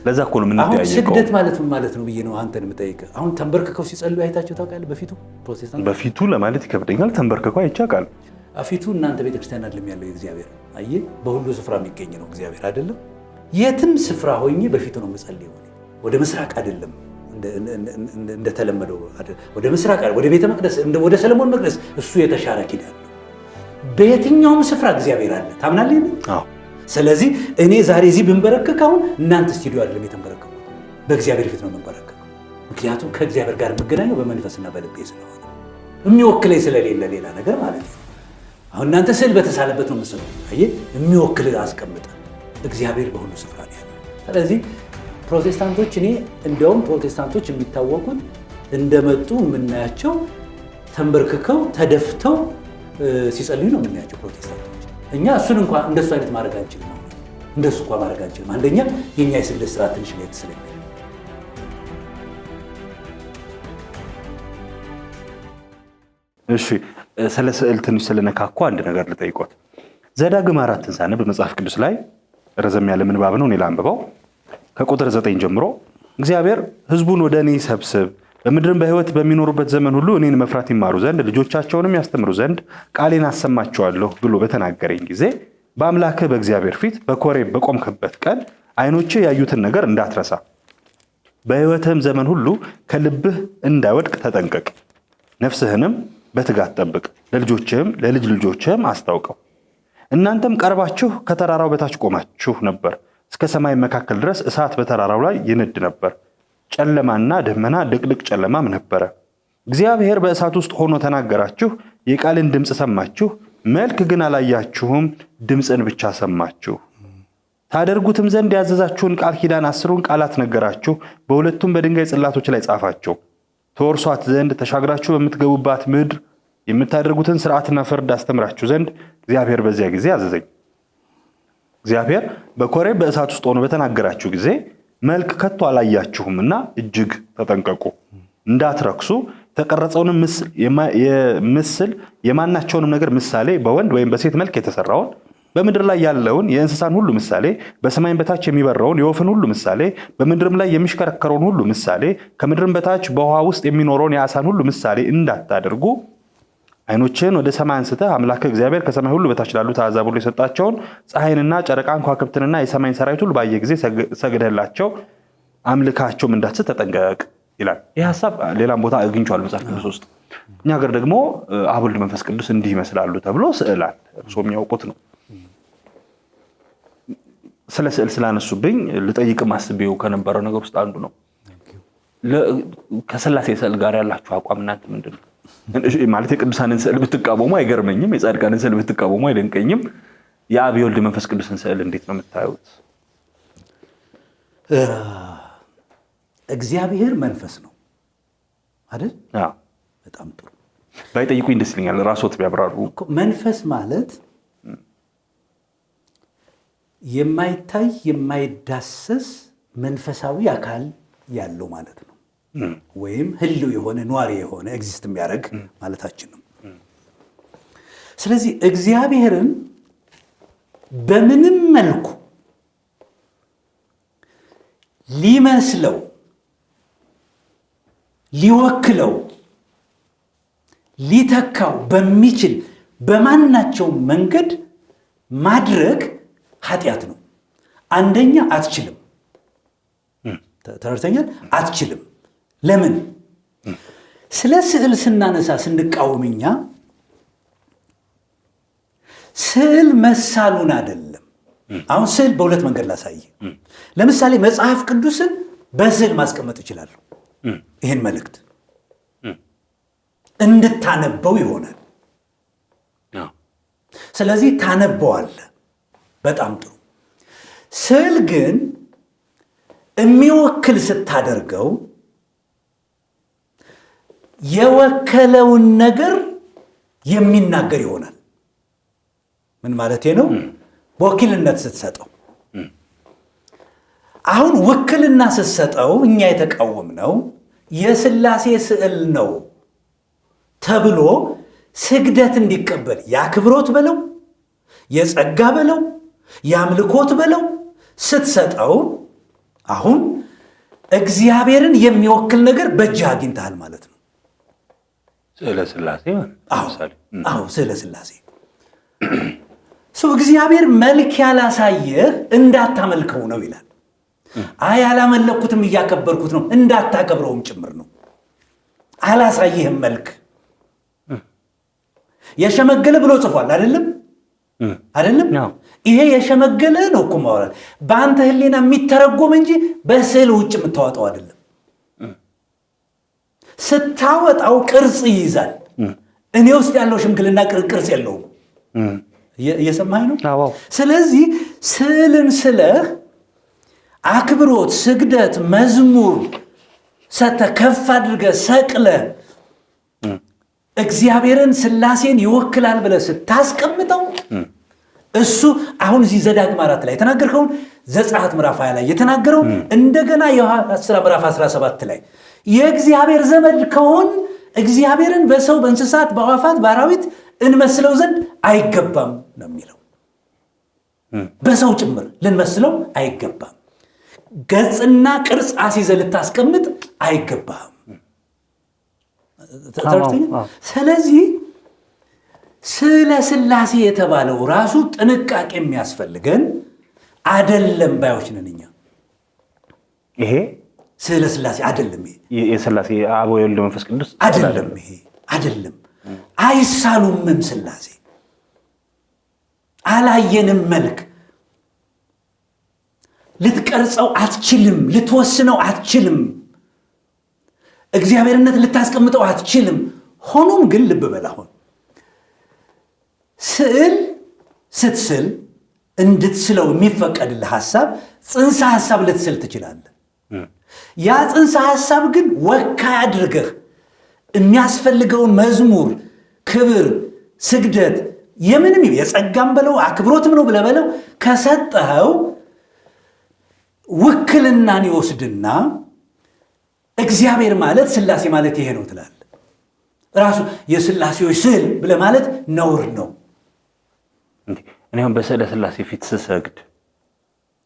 ለዛ እኮ ነው ምን ታያየው አሁን ስግደት ማለት ነው ብዬ ነው አንተን የምጠይቀው አሁን ተንበርክከው ሲጸልዩ አይታችሁ ታውቃለህ በፊቱ ለማለት ይከብደኛል ተንበርክከው አይቻቃል አፊቱ እናንተ ቤተክርስቲያን አይደለም ያለው እግዚአብሔር አየ በሁሉ ስፍራ የሚገኝ ነው እግዚአብሔር አይደለም የትም ስፍራ ሆኜ በፊቱ ነው የምጸልየው ወደ ምስራቅ አይደለም እንደተለመደው ወደ ምስራቅ ወደ ቤተ መቅደስ ወደ ሰለሞን መቅደስ እሱ የተሻረ ኪዳን ነው በየትኛውም ስፍራ እግዚአብሔር አለ ታምናለህ አዎ ስለዚህ እኔ ዛሬ እዚህ ብንበረከክ አሁን እናንተ ስቱዲዮ አይደለም የተንበረከኩት በእግዚአብሔር ፊት ነው የምንበረከከው ምክንያቱም ከእግዚአብሔር ጋር መገናኘው በመንፈስና በልቤ ስለሆነ የሚወክለኝ ስለሌለ ሌላ ነገር ማለት ነው አሁን እናንተ ስዕል በተሳለበት ነው መስለው አየ የሚወክል አስቀምጠ እግዚአብሔር በሁሉ ስፍራ ነው ያለው ስለዚህ ፕሮቴስታንቶች እኔ እንደውም ፕሮቴስታንቶች የሚታወቁት እንደመጡ የምናያቸው ተንበርክከው ተደፍተው ሲጸልዩ ነው የምናያቸው ፕሮቴስታንቶች እኛ እሱን እንኳን እንደሱ አይነት ማድረግ አንችልም እንደሱ እንኳን ማድረግ አንችልም አንደኛ የኛ የስዕል ስራ ትንሽ ለየት ስለሚል እሺ ስለ ስዕል ትንሽ ስለነካኩ አንድ ነገር ልጠይቆት ዘዳግም 4 ሳነብ በመጽሐፍ ቅዱስ ላይ ረዘም ያለ ምንባብ ነው እኔ ላንብበው ከቁጥር 9 ጀምሮ እግዚአብሔር ህዝቡን ወደ እኔ ሰብስብ በምድርም በህይወት በሚኖሩበት ዘመን ሁሉ እኔን መፍራት ይማሩ ዘንድ ልጆቻቸውንም ያስተምሩ ዘንድ ቃሌን አሰማቸዋለሁ ብሎ በተናገረኝ ጊዜ በአምላክህ በእግዚአብሔር ፊት በኮሬብ በቆምክበት ቀን አይኖችህ ያዩትን ነገር እንዳትረሳ በህይወትህም ዘመን ሁሉ ከልብህ እንዳይወድቅ ተጠንቀቅ ነፍስህንም በትጋት ጠብቅ ለልጆችህም ለልጅ ልጆችህም አስታውቀው እናንተም ቀርባችሁ ከተራራው በታች ቆማችሁ ነበር እስከ ሰማይ መካከል ድረስ እሳት በተራራው ላይ ይነድ ነበር ጨለማና ደመና ድቅድቅ ጨለማም ነበረ እግዚአብሔር በእሳት ውስጥ ሆኖ ተናገራችሁ የቃልን ድምጽ ሰማችሁ መልክ ግን አላያችሁም ድምጽን ብቻ ሰማችሁ ታደርጉትም ዘንድ ያዘዛችሁን ቃል ኪዳን 10ን ቃላት ነገራችሁ በሁለቱም በድንጋይ ጽላቶች ላይ ጻፋቸው ተወርሷት ዘንድ ተሻግራችሁ በምትገቡባት ምድር የምታደርጉትን ሥርዓትና ፍርድ አስተምራችሁ ዘንድ እግዚአብሔር በዚያ ጊዜ አዘዘኝ እግዚአብሔር በኮሬብ በእሳት ውስጥ ሆኖ በተናገራችሁ ጊዜ መልክ ከቶ አላያችሁምና እጅግ ተጠንቀቁ እንዳትረክሱ ተቀረጸውን ምስል የማናቸውንም ነገር ምሳሌ በወንድ ወይም በሴት መልክ የተሰራውን በምድር ላይ ያለውን የእንስሳን ሁሉ ምሳሌ በሰማይም በታች የሚበረውን የወፍን ሁሉ ምሳሌ በምድርም ላይ የሚሽከረከረውን ሁሉ ምሳሌ ከምድርም በታች በውሃ ውስጥ የሚኖረውን የአሳን ሁሉ ምሳሌ እንዳታደርጉ አይኖችን ወደ ሰማይ አንስተህ አምላክህ እግዚአብሔር ከሰማይ ሁሉ በታች ላሉት አሕዛብ ሁሉ የሰጣቸውን ፀሐይንና ጨረቃን ከዋክብትንና የሰማይን ሰራዊት ሁሉ ባየ ጊዜ ሰግደህላቸው አምልካቸውም እንዳትስት ተጠንቀቅ ይላል ይህ ሐሳብ ሌላም ቦታ አግኝቼዋለሁ መጽሐፍ ቅዱስ ውስጥ እኛ ሀገር ደግሞ አብ ወልድ መንፈስ ቅዱስ እንዲህ ይመስላሉ ተብሎ ስዕላል እርሶም ያውቁት ነው ስለ ስዕል ስላነሱብኝ ልጠይቅም አስቤው ከነበረው ነገር ውስጥ አንዱ ነው ከሥላሴ ስዕል ጋር ያላችሁ አቋም እናንተ ምንድን ነው ማለት የቅዱሳንን ስዕል ብትቃወሙ አይገርመኝም የጻድቃንን ስዕል ብትቃወሙ አይደንቀኝም የአብ ወልድ መንፈስ ቅዱስን ስዕል እንዴት ነው የምታዩት እግዚአብሔር መንፈስ ነው አይደል አዎ በጣም ጥሩ ባይጠይቁኝ ደስ ይለኛል ራስዎት ቢያብራሩ መንፈስ ማለት የማይታይ የማይዳሰስ መንፈሳዊ አካል ያለው ማለት ነው ወይም ህልው የሆነ ኗሪ የሆነ ኤግዚስት የሚያደርግ ማለታችን ነው ስለዚህ እግዚአብሔርን በምንም መልኩ ሊመስለው ሊወክለው ሊተካው በሚችል በማናቸው መንገድ ማድረግ ኃጢአት ነው አንደኛ አትችልም ተረድተኛል አትችልም ለምን ስለ ስዕል ስናነሳ ስንቃወምኛ ስዕል መሳሉን አይደለም አሁን ስዕል በሁለት መንገድ ላሳይ ለምሳሌ መጽሐፍ ቅዱስን በስዕል ማስቀመጥ ይችላል ይሄን መልእክት እንድታነበው ይሆናል ስለዚህ ታነበዋለህ በጣም ጥሩ ስዕል ግን የሚወክል ስታደርገው የወከለውን ነገር የሚናገር ይሆናል ምን ማለት ነው ወኪልነት ስትሰጠው አሁን ውክልና ስትሰጠው እኛ የተቃወምነው የሥላሴ ስዕል ነው ተብሎ ስግደት እንዲቀበል ያክብሮት በለው የጸጋ በለው ያምልኮት በለው ስትሰጠው አሁን እግዚአብሔርን የሚወክል ነገር በእጅህ አግኝተሃል ማለት ነው። ስዕለ ሥላሴ አዎ ስዕለ ሥላሴ እግዚአብሔር መልክ ያላሳየህ እንዳታመልከው ነው ይላል። አይ አላመለኩትም እያከበርኩት ነው እንዳታከብረውም ጭምር ነው። አላሳየህም መልክ የሸመገለ ብሎ ጽፏል አይደለም? ይሄ የሸመገለ ነው እኮ ማውራት በአንተ ህሊና የሚተረጎም እንጂ በስዕል ውጭ የምታወጣው አይደለም። ስታወጣው ቅርጽ ይይዛል። እኔ ውስጥ ያለው ሽምግልና ቅርጽ የለውም። እየሰማኝ ነው? ስለዚህ ስዕልን ስለህ አክብሮት፣ ስግደት፣ መዝሙር ሰተህ ከፍ አድርገህ ሰቅለህ እግዚአብሔርን ሥላሴን ይወክላል ብለህ ስታስቀምጠው እሱ አሁን እዚህ ዘዳግም 4 ላይ የተናገርከውን ዘጸአት ምዕራፍ 20 ላይ የተናገረው እንደገና የሐዋርያት ሥራ ምዕራፍ 17 ላይ የእግዚአብሔር ዘመድ ከሆን እግዚአብሔርን በሰው በእንስሳት በአዕዋፋት በአራዊት እንመስለው ዘንድ አይገባም ነው የሚለው። በሰው ጭምር ልንመስለው አይገባም። ገጽና ቅርጽ አስይዘህ ልታስቀምጥ አይገባም። ስለዚህ ስለ ሥላሴ የተባለው ራሱ ጥንቃቄ የሚያስፈልገን አይደለም ባዮች ነን እኛ። ይሄ ስለ ሥላሴ አይደለም። ይሄ የሥላሴ አብ ወልድ መንፈስ ቅዱስ አይደለም። ይሄ አይደለም። አይሳሉምም። ሥላሴ አላየንም። መልክ ልትቀርጸው አትችልም። ልትወስነው አትችልም። እግዚአብሔርነት ልታስቀምጠው አትችልም። ሆኖም ግን ልብ በል አሁን ስዕል ስትስል እንድትስለው የሚፈቀድልህ ሐሳብ ጽንሰ ሐሳብ ልትስል ትችላለህ። ያ ጽንሰ ሐሳብ ግን ወካይ አድርገህ የሚያስፈልገውን መዝሙር፣ ክብር፣ ስግደት የምንም የጸጋም በለው አክብሮትም ነው ብለህ በለው ከሰጠኸው ውክልናን ይወስድና እግዚአብሔር ማለት ሥላሴ ማለት ይሄ ነው ትላለህ። ራሱ የሥላሴዎች ስዕል ብለህ ማለት ነውር ነው። እኔ አሁን በስዕለ ሥላሴ ፊት ስሰግድ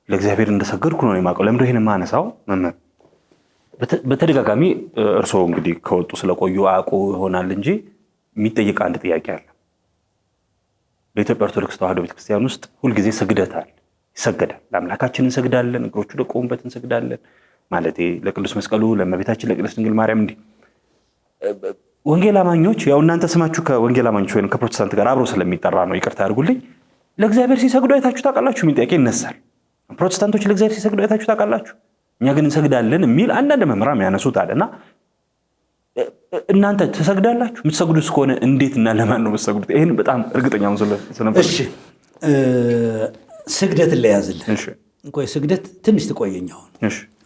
ለእግዚአብሔር እንደሰገድኩ ነው የማውቀው። ለምንድን ነው ይሄን የማነሳው? መምህር በተደጋጋሚ እርስዎ እንግዲህ ከወጡ ስለቆዩ አውቁ ይሆናል እንጂ የሚጠይቅ አንድ ጥያቄ አለ። በኢትዮጵያ ኦርቶዶክስ ተዋሕዶ ቤተክርስቲያን ውስጥ ሁልጊዜ ስግደት አለ፣ ይሰገዳል። ለአምላካችን እንሰግዳለን፣ እግሮቹ ለቆሙበት እንሰግዳለን። ማለቴ ለቅዱስ መስቀሉ፣ ለእመቤታችን ለቅድስት ድንግል ማርያም። እንዲህ ወንጌል አማኞች ያው እናንተ ስማችሁ ከወንጌል አማኞች ወይም ከፕሮቴስታንት ጋር አብሮ ስለሚጠራ ነው፣ ይቅርታ አድርጉልኝ። ለእግዚአብሔር ሲሰግዱ አይታችሁ ታውቃላችሁ የሚል ጥያቄ ይነሳል። ፕሮቴስታንቶች ለእግዚአብሔር ሲሰግዱ አይታችሁ ታውቃላችሁ፣ እኛ ግን እንሰግዳለን የሚል አንዳንድ መምህራን ያነሱት አለና እናንተ ትሰግዳላችሁ? የምትሰግዱስ ከሆነ እንዴትና ለማን ነው የምትሰግዱት? ይሄን በጣም እርግጠኛ ነው ስለነበር። እሺ ስግደትን ለያዝልህ። ቆይ ስግደት ትንሽ ትቆየኝ።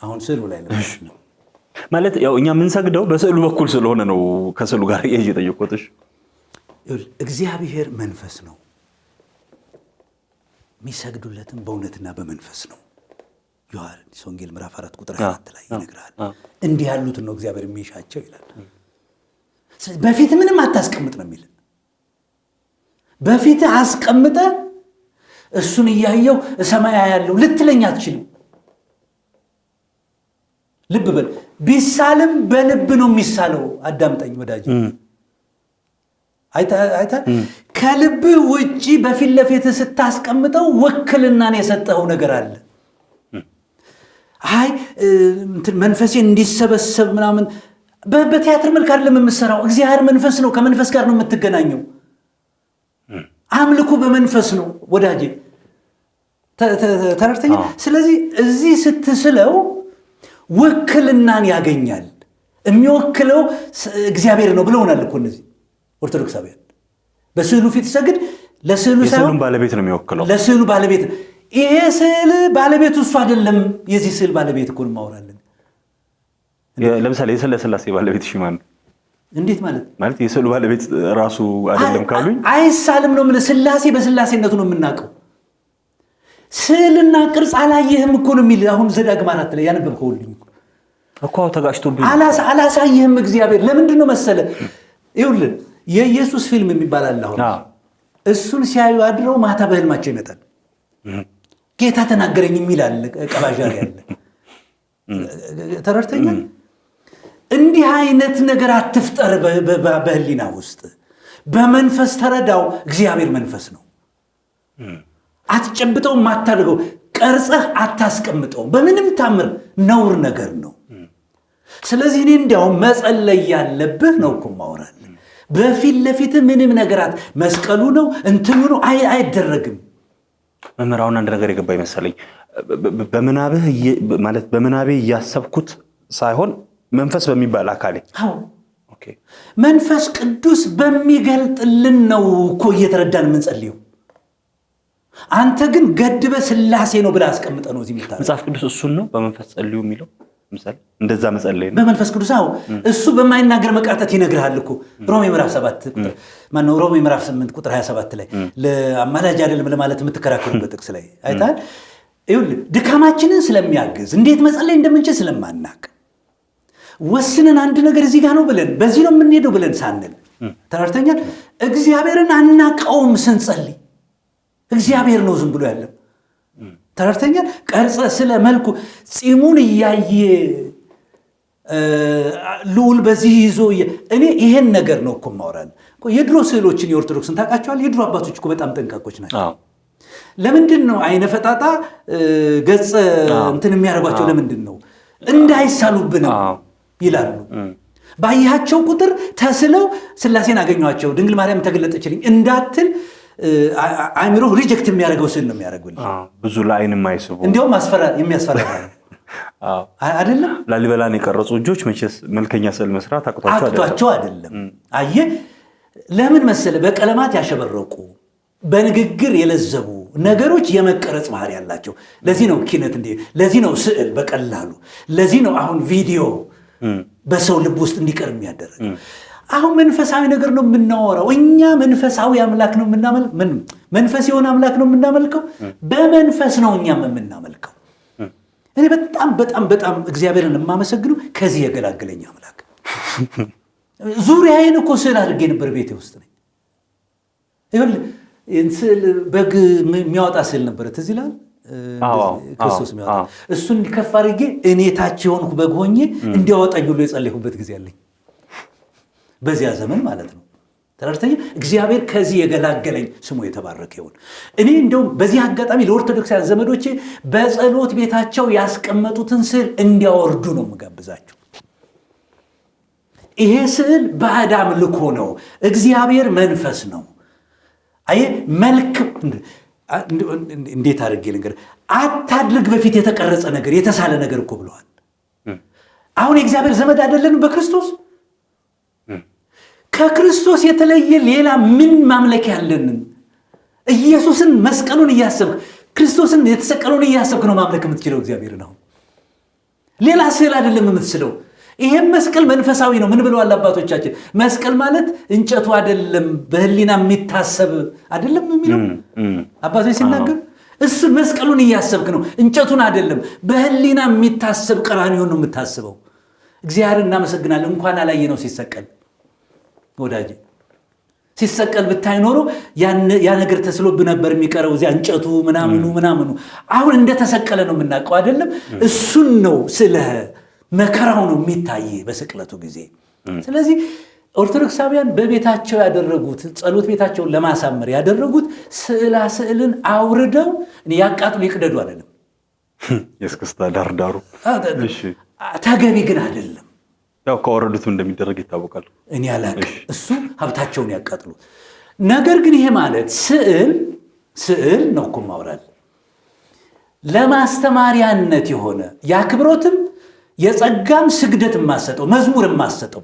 አሁን ስዕሉ ላይ ነው ማለት ያው እኛ የምንሰግደው በስዕሉ በኩል ስለሆነ ነው ከስዕሉ ጋር እየጠየቁት። እግዚአብሔር መንፈስ ነው፣ የሚሰግዱለትም በእውነትና በመንፈስ ነው። ዮሐንስ ወንጌል ምዕራፍ 4 ቁጥር 4 ላይ ይነግራል። እንዲህ ያሉትን ነው እግዚአብሔር የሚሻቸው ይላል። በፊት ምንም አታስቀምጥ ነው የሚል። በፊት አስቀምጠ እሱን እያየው ሰማያ ያለው ልትለኝ አትችልም። ልብ በል። ቢሳልም በልብ ነው የሚሳለው። አዳምጠኝ ወዳጅ። አይታ ከልብ ውጪ በፊት ለፊት ስታስቀምጠው ውክልናን የሰጠው ነገር አለ። አይ መንፈሴ እንዲሰበሰብ ምናምን በቲያትር መልክ አይደለም የምትሰራው። እግዚአብሔር መንፈስ ነው፣ ከመንፈስ ጋር ነው የምትገናኘው። አምልኮ በመንፈስ ነው ወዳጄ፣ ተረድተኛ። ስለዚህ እዚህ ስትስለው ውክልናን ያገኛል። የሚወክለው እግዚአብሔር ነው ብለውናል እኮ እነዚህ ኦርቶዶክሳውያን። በስዕሉ ፊት ሰግድ፣ ለስዕሉ ሳይሆን ባለቤት ነው የሚወክለው። ለስዕሉ ባለቤት። ይሄ ስዕል ባለቤቱ እሱ አይደለም። የዚህ ስዕል ባለቤት እኮ እናወራለን። ለምሳሌ የስዕለ ሥላሴ ባለቤት እሺ ማን? እንዴት ማለት? ማለት የስዕሉ ባለቤት ራሱ አይደለም ካሉኝ አይሳልም ነው የምልህ። ሥላሴ በሥላሴነቱ ነው የምናውቀው። ስዕልና ቅርጽ አላየህም እኮ ነው የሚል። አሁን ዘዳግም 4 ላይ ያነበብከውልኝ እኮ ተጋጭቶብኝ አላሳየህም እግዚአብሔር። ለምንድን ነው መሰለህ? ይኸውልህ የኢየሱስ ፊልም የሚባል አለ። አሁን እሱን ሲያዩ አድረው ማታ በህልማቸው ይመጣል። ጌታ ተናገረኝ የሚል አለ፣ ቀባዣሪ አለ። ተረድተኛል። እንዲህ አይነት ነገር አትፍጠር በህሊና ውስጥ። በመንፈስ ተረዳው። እግዚአብሔር መንፈስ ነው። አትጨብጠው፣ አታድርገው፣ ቀርጸህ አታስቀምጠው። በምንም ታምር ነውር ነገር ነው። ስለዚህ እኔ እንዲያውም መጸለይ ያለብህ ነው እኮ ማወራል። በፊት ለፊት ምንም ነገራት መስቀሉ ነው እንትኑ ነው አይደረግም። መምህራውን አንድ ነገር የገባ ይመስለኝ በመናብህ ማለት በመናቤ እያሰብኩት ሳይሆን መንፈስ በሚባል አካሌ ኦኬ መንፈስ ቅዱስ በሚገልጥልን ነው እኮ እየተረዳን የምንጸልየው። አንተ ግን ገድበ ሥላሴ ነው ብለህ አስቀምጠ ነው እዚህ የሚታረው። መጽሐፍ ቅዱስ እሱን ነው በመንፈስ ጸልዩ የሚለው ምሳሌ እንደዛ መጸለይ ነው በመንፈስ ቅዱስ። እሱ በማይናገር መቃተት ይነግርሃል እኮ ሮሜ ምዕራፍ 7 ቁጥር ማነው ሮሜ ምዕራፍ 8 ቁጥር 27 ላይ ለአማላጅ አይደለም ለማለት የምትከራከሩበት ጥቅስ ላይ አይታል። ይኸውልህ ድካማችንን ስለሚያግዝ እንዴት መጸለይ እንደምንችል ስለማናቅ ወስነን አንድ ነገር እዚህ ጋር ነው ብለን በዚህ ነው የምንሄደው ብለን ሳንል ተራርተኛል። እግዚአብሔርን አናቀውም ስንጸልይ። እግዚአብሔር ነው ዝም ብሎ ያለው ተራርተኛል። ቀርጸ ስለ መልኩ ጺሙን እያየ ልዑል በዚህ ይዞ እኔ ይሄን ነገር ነው እኮ ማወራል። የድሮ ስዕሎችን የኦርቶዶክስን ታውቃቸዋል። የድሮ አባቶች እኮ በጣም ጠንቃቆች ናቸው። ለምንድን ነው አይነ ፈጣጣ ገጽ እንትን የሚያደርጓቸው? ለምንድን ነው እንዳይሳሉብንም ይላሉ። ባያቸው ቁጥር ተስለው ሥላሴን አገኘኋቸው ድንግል ማርያም ተገለጠችልኝ እንዳትል አእምሮ ሪጀክት የሚያደርገው ስዕል ነው የሚያደርጉልኝ። ብዙ ለአይን የማይስቡ እንዲያውም የሚያስፈራ አይደለም። ላሊበላን የቀረጹ እጆች መቼስ መልከኛ ስዕል መስራት አቅቷቸው አይደለም። አየህ ለምን መሰለ? በቀለማት ያሸበረቁ በንግግር የለዘቡ ነገሮች የመቀረጽ ባህሪ ያላቸው። ለዚህ ነው ኪነት እንዴ፣ ለዚህ ነው ስዕል በቀላሉ፣ ለዚህ ነው አሁን ቪዲዮ በሰው ልብ ውስጥ እንዲቀር የሚያደርግ። አሁን መንፈሳዊ ነገር ነው የምናወራው እኛ። መንፈሳዊ አምላክ ነው የምናመልከው። መንፈስ የሆነ አምላክ ነው የምናመልከው። በመንፈስ ነው እኛም የምናመልከው። እኔ በጣም በጣም በጣም እግዚአብሔርን የማመሰግነው ከዚህ የገላገለኝ አምላክ። ዙሪያዬን እኮ ስዕል አድርጌ ነበር ቤቴ ውስጥ ነኝ። ስዕል በግ የሚያወጣ ስዕል ነበረ፣ ትዝ ይላል። ክርስቶስ የሚያወጣ እሱን እንዲከፍ አድርጌ እኔ ታች የሆንኩ በግ ሆኜ እንዲያወጣኝ ሁሉ የጸለይኩበት ጊዜ አለኝ። በዚያ ዘመን ማለት ነው። ተረድተኛ እግዚአብሔር ከዚህ የገላገለኝ ስሙ የተባረከ ይሁን። እኔ እንደውም በዚህ አጋጣሚ ለኦርቶዶክሳውያን ዘመዶቼ በጸሎት ቤታቸው ያስቀመጡትን ስዕል እንዲያወርዱ ነው የምጋብዛቸው። ይሄ ስዕል ባዕድ አምልኮ ነው። እግዚአብሔር መንፈስ ነው። አየ መልክ እንዴት አድርጌ ልንገር? አታድርግ በፊት የተቀረጸ ነገር የተሳለ ነገር እኮ ብለዋል። አሁን የእግዚአብሔር ዘመድ አይደለንም በክርስቶስ። ከክርስቶስ የተለየ ሌላ ምን ማምለክ ያለንን? ኢየሱስን መስቀሉን እያሰብክ ክርስቶስን የተሰቀለውን እያሰብክ ነው ማምለክ የምትችለው እግዚአብሔርን። አሁን ሌላ ስዕል አይደለም የምትስለው። ይሄም መስቀል መንፈሳዊ ነው። ምን ብለዋል አባቶቻችን? መስቀል ማለት እንጨቱ አይደለም በህሊና የሚታሰብ አይደለም የሚለው አባቶች ሲናገር፣ እሱ መስቀሉን እያሰብክ ነው፣ እንጨቱን አይደለም። በህሊና የሚታሰብ ቀራንዮን ነው የምታስበው። እግዚአብሔር እናመሰግናለን። እንኳን አላየ ነው ሲሰቀል። ወዳጅ ሲሰቀል ብታይ ኖሮ ያ ነገር ተስሎብህ ነበር የሚቀረው፣ እዚያ እንጨቱ ምናምኑ። አሁን እንደተሰቀለ ነው የምናውቀው አይደለም። እሱን ነው ስለ መከራው ነው የሚታይ በስቅለቱ ጊዜ። ስለዚህ ኦርቶዶክሳውያን በቤታቸው ያደረጉት ጸሎት ቤታቸውን ለማሳመር ያደረጉት ስዕልን አውርደው ያቃጥሉ ይቅደዱ አይደለም። የስክስታ ዳርዳሩ ተገቢ ግን አይደለም። ያው ከወረዱትም እንደሚደረግ ይታወቃል። እኔ አላውቅም። እሱ ሀብታቸውን ያቃጥሉ። ነገር ግን ይሄ ማለት ስዕል ነው እኮ ማውራል ለማስተማሪያነት የሆነ የአክብሮትም የጸጋም ስግደት የማሰጠው መዝሙር የማሰጠው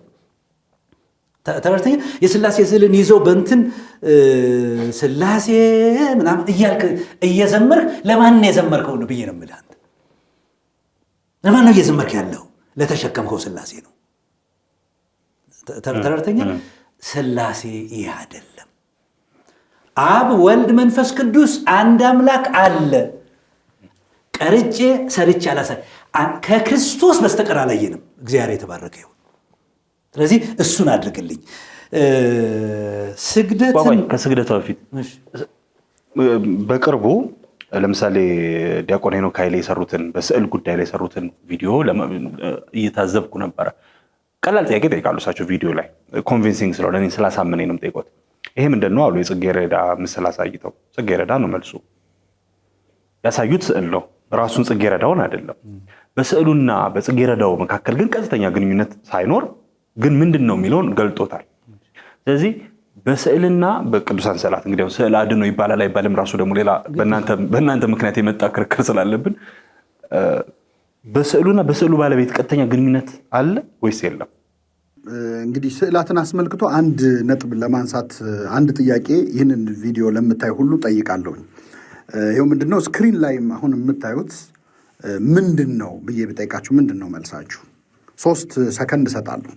ተረድተኛ። የሥላሴ ስዕልን ይዘው በእንትን ሥላሴ ምናምን እያልክ እየዘመርክ ለማን የዘመርከው ነው ብዬ ነው የምልህ። አንተ ለማን ነው እየዘመርክ ያለው? ለተሸከምከው ሥላሴ ነው። ተረድተኛ። ሥላሴ ይህ አይደለም። አብ ወልድ መንፈስ ቅዱስ አንድ አምላክ አለ። ቀርጬ ሰርቼ አላሳይ ከክርስቶስ በስተቀር አላየንም። እግዚአብሔር የተባረከ ይሁን። ስለዚህ እሱን አድርግልኝ። ከስግደቱ በፊት በቅርቡ ለምሳሌ ዲያቆን ሄኖክ ኃይሌ የሰሩትን በስዕል ጉዳይ ላይ የሰሩትን ቪዲዮ እየታዘብኩ ነበረ። ቀላል ጥያቄ ጠይቃሉ እሳቸው ቪዲዮ ላይ ኮንቪንሲንግ ስለሆነ እኔን ስላሳመነኝ ነው ጠይቆት። ይሄ ምንድን ነው አሉ። የጽጌረዳ ምስል አሳይተው ጽጌረዳ ነው መልሱ። ያሳዩት ስዕል ነው ራሱን ጽጌረዳውን አይደለም። በስዕሉና በጽጌረዳው መካከል ግን ቀጥተኛ ግንኙነት ሳይኖር ግን ምንድን ነው የሚለውን ገልጦታል። ስለዚህ በስዕልና በቅዱሳን ስዕላት እንግዲህ ስዕል አድኖ ይባላል አይባልም ራሱ ደግሞ ሌላ በእናንተ ምክንያት የመጣ ክርክር ስላለብን በስዕሉና በስዕሉ ባለቤት ቀጥተኛ ግንኙነት አለ ወይስ የለም? እንግዲህ ስዕላትን አስመልክቶ አንድ ነጥብ ለማንሳት አንድ ጥያቄ ይህንን ቪዲዮ ለምታይ ሁሉ ጠይቃለሁኝ። ይኸው ምንድነው ስክሪን ላይም አሁን የምታዩት ምንድን ነው ብዬ ብጠይቃችሁ ምንድን ነው መልሳችሁ? 3 ሰከንድ እሰጣለሁ።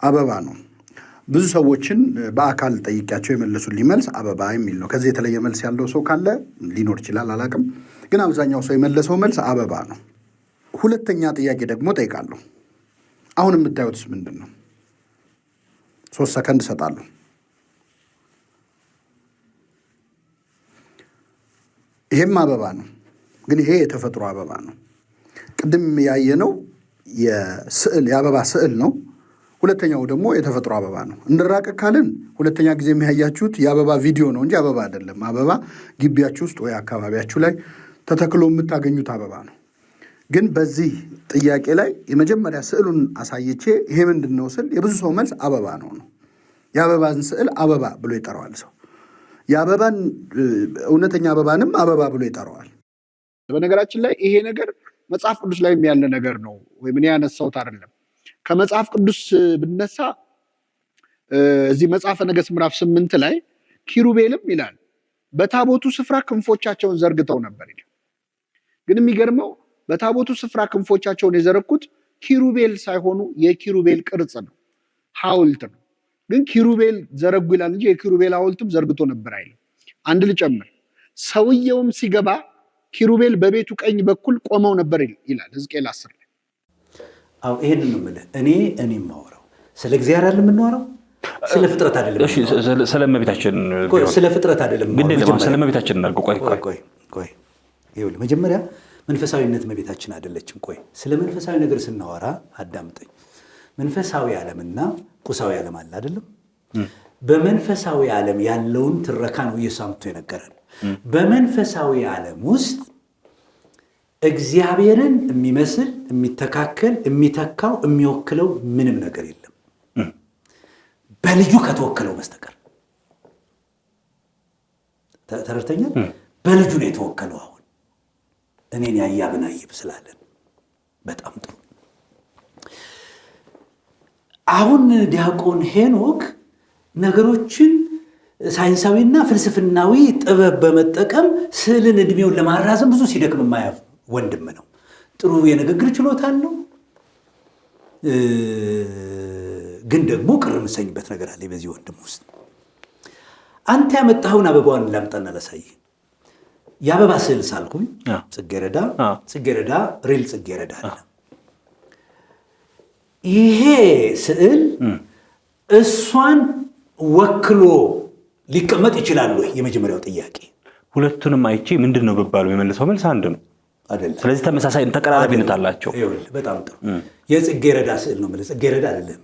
አበባ ነው። ብዙ ሰዎችን በአካል ጠይቂያቸው የመለሱልኝ መልስ አበባ የሚል ነው። ከዚህ የተለየ መልስ ያለው ሰው ካለ ሊኖር ይችላል፣ አላቅም። ግን አብዛኛው ሰው የመለሰው መልስ አበባ ነው። ሁለተኛ ጥያቄ ደግሞ ጠይቃለሁ። አሁን የምታዩትስ ምንድን ነው? 3 ሰከንድ እሰጣለሁ። ይሄም አበባ ነው፣ ግን ይሄ የተፈጥሮ አበባ ነው። ቅድም ያየነው የአበባ ስዕል ነው። ሁለተኛው ደግሞ የተፈጥሮ አበባ ነው። እንራቅ ካልን ሁለተኛ ጊዜ የሚያያችሁት የአበባ ቪዲዮ ነው እንጂ አበባ አይደለም። አበባ ግቢያችሁ ውስጥ ወይ አካባቢያችሁ ላይ ተተክሎ የምታገኙት አበባ ነው። ግን በዚህ ጥያቄ ላይ የመጀመሪያ ስዕሉን አሳይቼ ይሄ ምንድን ነው ስል የብዙ ሰው መልስ አበባ ነው። የአበባን ስዕል አበባ ብሎ ይጠራዋል ሰው። የአበባን እውነተኛ አበባንም አበባ ብሎ ይጠራዋል። በነገራችን ላይ ይሄ ነገር መጽሐፍ ቅዱስ ላይ ያለ ነገር ነው ወይ ምን ያነሳውት አይደለም። ከመጽሐፍ ቅዱስ ብነሳ እዚህ መጽሐፈ ነገሥት ምዕራፍ 8 ላይ ኪሩቤልም ይላል በታቦቱ ስፍራ ክንፎቻቸውን ዘርግተው ነበር ይላል። ግን የሚገርመው በታቦቱ ስፍራ ክንፎቻቸውን የዘረጉት ኪሩቤል ሳይሆኑ የኪሩቤል ቅርጽ ነው፣ ሐውልት ነው። ግን ኪሩቤል ዘረጉ ይላል እንጂ የኪሩቤል ሐውልትም ዘርግቶ ነበር አይልም። አንድ ልጨምር፣ ሰውየውም ሲገባ ኪሩቤል በቤቱ ቀኝ በኩል ቆመው ነበር ይላል ሕዝቅኤል 10 ላይ። አው ይሄንን ነው የምልህ። እኔ የማወራው ስለ እግዚአብሔር አይደለም የምናወራው፣ ስለ ፍጥረት አይደለም። እሺ ስለ እመቤታችን ስለ ፍጥረት አይደለም የምናወራው፣ ስለ እመቤታችን እናድርገው። ቆይ ይኸውልህ፣ መጀመሪያ መንፈሳዊነት እመቤታችን አይደለችም። ቆይ ስለ መንፈሳዊ ነገር ስናወራ አዳምጠኝ። መንፈሳዊ ዓለምና ቁሳዊ ዓለም አለ አይደለም? በመንፈሳዊ ዓለም ያለውን ትረካ ነው ኢየሱስ የነገረን። በመንፈሳዊ ዓለም ውስጥ እግዚአብሔርን የሚመስል የሚተካከል የሚተካው የሚወክለው ምንም ነገር የለም በልጁ ከተወከለው በስተቀር። ተረድተኛል? በልጁ ነው የተወከለው። አሁን እኔን ያያብን አይብ ስላለን በጣም ጥሩ። አሁን ዲያቆን ሄኖክ ነገሮችን ሳይንሳዊና ፍልስፍናዊ ጥበብ በመጠቀም ስዕልን እድሜውን ለማራዘም ብዙ ሲደክም የማያፍ ወንድም ነው። ጥሩ የንግግር ችሎታ አለው። ግን ደግሞ ቅር የምሰኝበት ነገር አለ በዚህ ወንድም ውስጥ። አንተ ያመጣኸውን አበባውን ላምጣና ላሳይ። የአበባ ስዕል ሳልኩኝ ጽጌረዳ ሪል ጽጌረዳ አለ። ይሄ ስዕል እሷን ወክሎ ሊቀመጥ ይችላል ወይ? የመጀመሪያው ጥያቄ። ሁለቱንም አይቼ ምንድን ነው ብባሉ የመለሰው መልስ አንድ ነው አይደለም። ስለዚህ ተመሳሳይ ተቀራራቢነት አላቸው። ይኸውልህ በጣም ጥሩ የጽጌረዳ ስዕል ነው ማለት ጽጌረዳ አይደለም።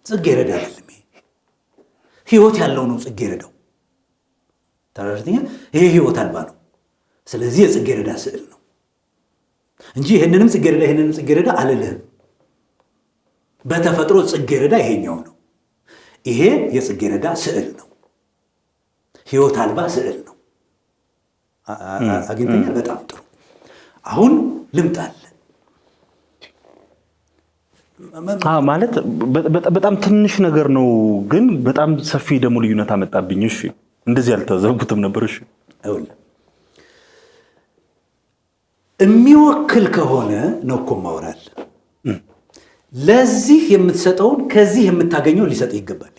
ጽጌረዳ አይደለም። ህይወት ያለው ነው ጽጌረዳው። ተረድተኛ? ይሄ ህይወት አልባ ነው። ስለዚህ የጽጌረዳ ስዕል ነው እንጂ ይሄንንም ጽጌረዳ አልልህም። በተፈጥሮ ጽጌረዳ ይሄኛው ነው። ይሄ የጽጌረዳ ስዕል ነው። ህይወት አልባ ስዕል ነው። አግኝተኛል? በጣም ጥሩ። አሁን ልምጣል ማለት በጣም ትንሽ ነገር ነው፣ ግን በጣም ሰፊ ደግሞ ልዩነት አመጣብኝ። እሺ እንደዚህ ያልታዘብኩትም ነበር። እሺ የሚወክል ከሆነ ነው እኮ ማውራል። ለዚህ የምትሰጠውን ከዚህ የምታገኘው ሊሰጥ ይገባል።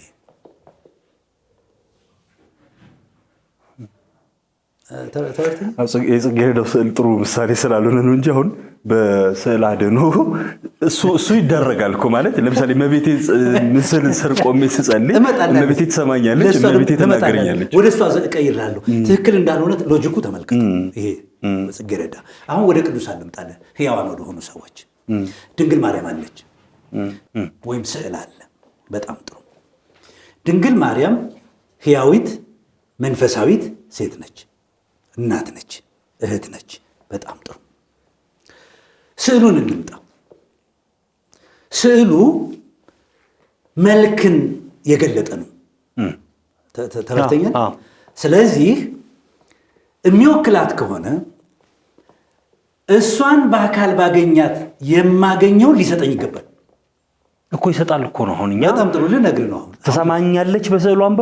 የጽጌረዳው ስዕል ጥሩ ምሳሌ ስላልሆነ ነው እንጂ አሁን በስዕል አድኖ እሱ ይደረጋል እኮ ማለት ለምሳሌ መቤቴ ምስል ስር ቆሜ ስጸልይ መቤቴ ትሰማኛለች፣ መቤቴ ትናገረኛለች። ወደ እሷ እቀይራለሁ። ትክክል እንዳልሆነ ሎጂኩ ተመልከቱ። ይሄ ጽጌረዳ። አሁን ወደ ቅዱሳን እንምጣለን። ሕያዋን ወደሆኑ ሰዎች ድንግል ማርያም አለች ወይም ስዕል አለ። በጣም ጥሩ። ድንግል ማርያም ሕያዊት መንፈሳዊት ሴት ነች፣ እናት ነች፣ እህት ነች። በጣም ጥሩ። ስዕሉን እንምጣ። ስዕሉ መልክን የገለጠ ነው። ተረድተኛል። ስለዚህ የሚወክላት ከሆነ እሷን በአካል ባገኛት የማገኘውን ሊሰጠኝ ይገባል እኮ። ይሰጣል እኮ ነው። አሁን እኛ በጣም ጥሩ ልነግርህ ነው። አሁን ትሰማኛለች፣ በስዕሏን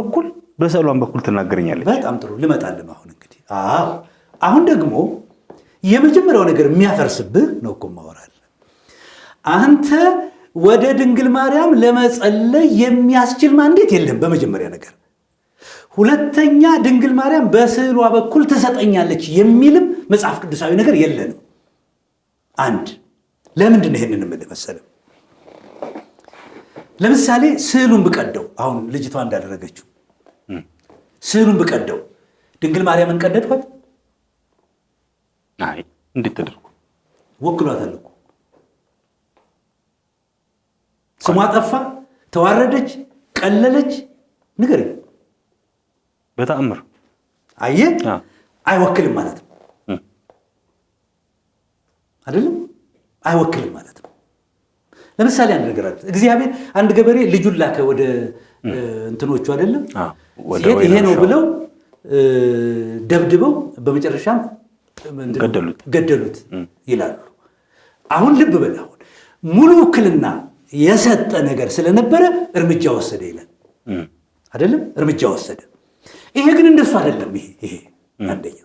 በኩል ትናገረኛለች። በጣም ጥሩ ልመጣልህ ነው። አሁን እንግዲህ አሁን ደግሞ የመጀመሪያው ነገር የሚያፈርስብህ ነው እኮ ማወራለህ። አንተ ወደ ድንግል ማርያም ለመጸለይ የሚያስችል ማንዴት የለም በመጀመሪያ ነገር። ሁለተኛ ድንግል ማርያም በስዕሏ በኩል ትሰጠኛለች የሚልም መጽሐፍ ቅዱሳዊ ነገር የለንም። አንድ ለምንድን ነው ይሄንን የምልህ መሰለህ? ለምሳሌ ስዕሉን ብቀደው፣ አሁን ልጅቷ እንዳደረገችው ስዕሉን ብቀደው ድንግል ማርያምን ቀደድኳት? አይ እንዴት ተደርጎ ወክሏታል እኮ። ስሟ ጠፋ፣ ተዋረደች፣ ቀለለች። ንገረኝ። በተአምር አየህ፣ አይወክልም ማለት ነው አይደለም? አይወክልም ማለት ነው። ለምሳሌ አንድ ነገር አለ። እግዚአብሔር አንድ ገበሬ ልጁን ላከ ወደ እንትኖቹ አይደለም? ይሄ ነው ብለው ደብድበው በመጨረሻም ገደሉት ይላሉ። አሁን ልብ በል። አሁን ሙሉ ውክልና የሰጠ ነገር ስለነበረ እርምጃ ወሰደ ይላል አይደለም? እርምጃ ወሰደ። ይሄ ግን እንደሱ አይደለም። ይሄ አንደኛ።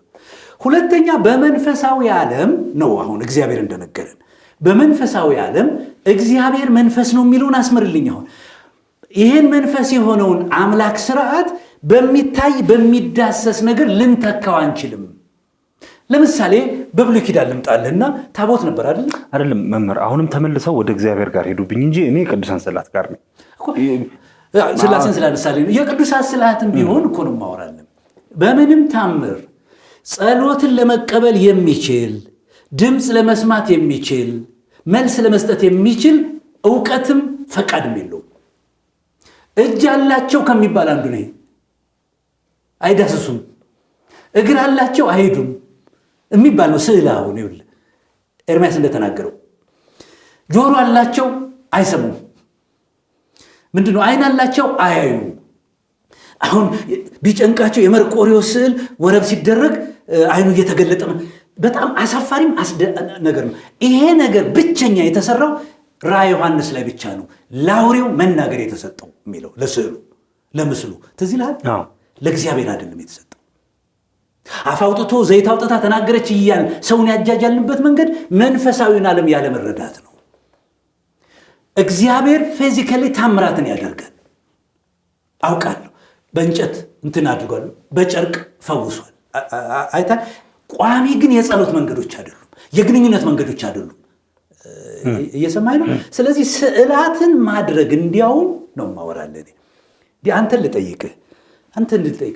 ሁለተኛ በመንፈሳዊ ዓለም ነው። አሁን እግዚአብሔር እንደነገረን በመንፈሳዊ ዓለም እግዚአብሔር መንፈስ ነው የሚለውን አስምርልኝ። አሁን ይሄን መንፈስ የሆነውን አምላክ ስርዓት በሚታይ በሚዳሰስ ነገር ልንተካው አንችልም። ለምሳሌ በብሉይ ኪዳን ልምጣልህና ታቦት ነበር አይደለም መምህር? አሁንም ተመልሰው ወደ እግዚአብሔር ጋር ሄዱብኝ እንጂ እኔ ቅዱሳን ስዕላት ጋር ነኝ። ስላሴን ስላነሳሌ ነው። የቅዱሳን ስዕላትን ቢሆን እኮ ነው ማወራለን። በምንም ታምር ጸሎትን ለመቀበል የሚችል ድምፅ ለመስማት የሚችል መልስ ለመስጠት የሚችል እውቀትም ፈቃድም የለውም። እጅ አላቸው ከሚባል አንዱ ነው። አይዳስሱም። እግር አላቸው አይሄዱም የሚባል ነው ስዕል። አሁን ይኸውልህ ኤርምያስ እንደተናገረው ጆሮ አላቸው አይሰሙም። ምንድነው? አይን አላቸው አያዩም። አሁን ቢጨንቃቸው የመርቆሪዎስ ስዕል ወረብ ሲደረግ አይኑ እየተገለጠ በጣም አሳፋሪም ነገር ነው። ይሄ ነገር ብቸኛ የተሰራው ራዕየ ዮሐንስ ላይ ብቻ ነው ለአውሬው መናገር የተሰጠው የሚለው ለስዕሉ ለምስሉ። ትዝ ይልሃል? ለእግዚአብሔር አይደለም የተሰጠው። አፍ አውጥቶ ዘይት አውጥታ ተናገረች እያል ሰውን ያጃጃልንበት መንገድ መንፈሳዊውን ዓለም ያለመረዳት ነው። እግዚአብሔር ፊዚካሊ ታምራትን ያደርጋል አውቃለሁ። በእንጨት እንትን አድርጓል፣ በጨርቅ ፈውሷል። አይታ ቋሚ ግን የጸሎት መንገዶች አይደሉም፣ የግንኙነት መንገዶች አይደሉም። እየሰማኝ ነው? ስለዚህ ስዕላትን ማድረግ እንዲያውም ነው ማወራለን። አንተን ልጠይቅህ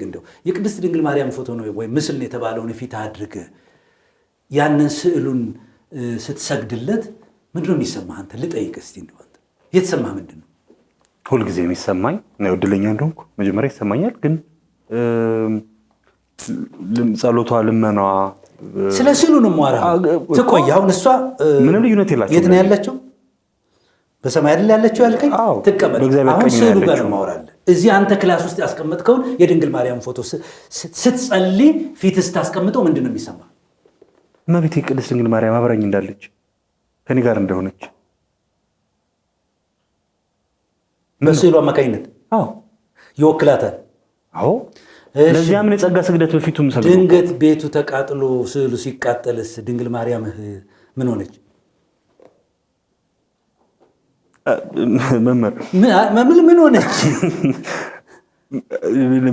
እንደው የቅድስት ድንግል ማርያም ፎቶ ነው ወይ ምስል ነው የተባለውን ፊት አድርገህ ያንን ስዕሉን ስትሰግድለት ምንድነው የሚሰማህ? አንተ ልጠይቅህ እስቲ እንደው አንተ የተሰማህ ምንድነው? ሁልጊዜ የሚሰማኝ ነው እድለኛ እንደሆንኩ መጀመሪያ ይሰማኛል። ግን ጸሎቷ፣ ልመናዋ ስለ ስዕሉ ነው የማወራህ። ትቆይ። አሁን እሷ ምንም ልዩነት የላቸው። የት ነው ያለችው? በሰማይ አይደል ያለችው ያልከኝ? ትቀመጥ። አሁን ስዕሉ ጋር ነው የማወራህ። እዚህ አንተ ክላስ ውስጥ ያስቀመጥከውን የድንግል ማርያም ፎቶ ስትጸልይ ፊት ስታስቀምጠው ምንድን ነው የሚሰማህ? እመቤቴ ቅድስት ድንግል ማርያም አብራኝ እንዳለች ከኔ ጋር እንደሆነች በስዕሉ አማካኝነት ይወክላታል። ለዚያ ምን የጸጋ ስግደት በፊቱም ሰግዶ ድንገት ቤቱ ተቃጥሎ ስዕሉ ሲቃጠልስ ድንግል ማርያም ምን ሆነች? መምህር ምን ሆነች?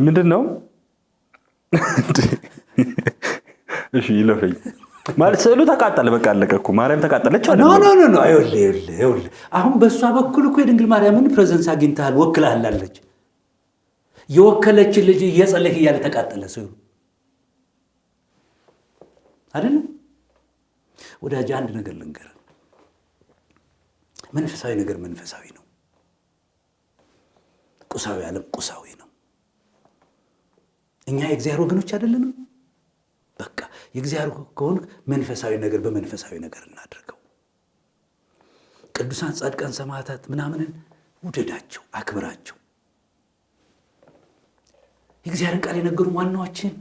ምንድን ነው? እሺ ይለፈኝ። ማለት ስዕሉ ተቃጠለ፣ በቃ አለቀ እኮ ማርያም ተቃጠለች አለ። ኖ ይኸውልህ አሁን በእሷ በኩል እኮ የድንግል ማርያምን ፕሬዘንስ አግኝተሃል፣ ወክልሃላለች። የወከለችን ልጅ እየጸለይክ እያለ ተቃጠለ ስዕሉ አይደለም። ወዳጅ አንድ ነገር ልንገርህ፣ መንፈሳዊ ነገር መንፈሳዊ ነው፣ ቁሳዊ ዓለም ቁሳዊ ነው። እኛ የእግዚአብሔር ወገኖች አይደለንም። በቃ የእግዚአብሔር ከሆነ መንፈሳዊ ነገር በመንፈሳዊ ነገር እናድርገው። ቅዱሳን ጻድቃን ሰማዕታት ምናምንን ውደዳቸው፣ አክብራቸው። የእግዚአብሔርን ቃል የነገሩ ዋናዎችን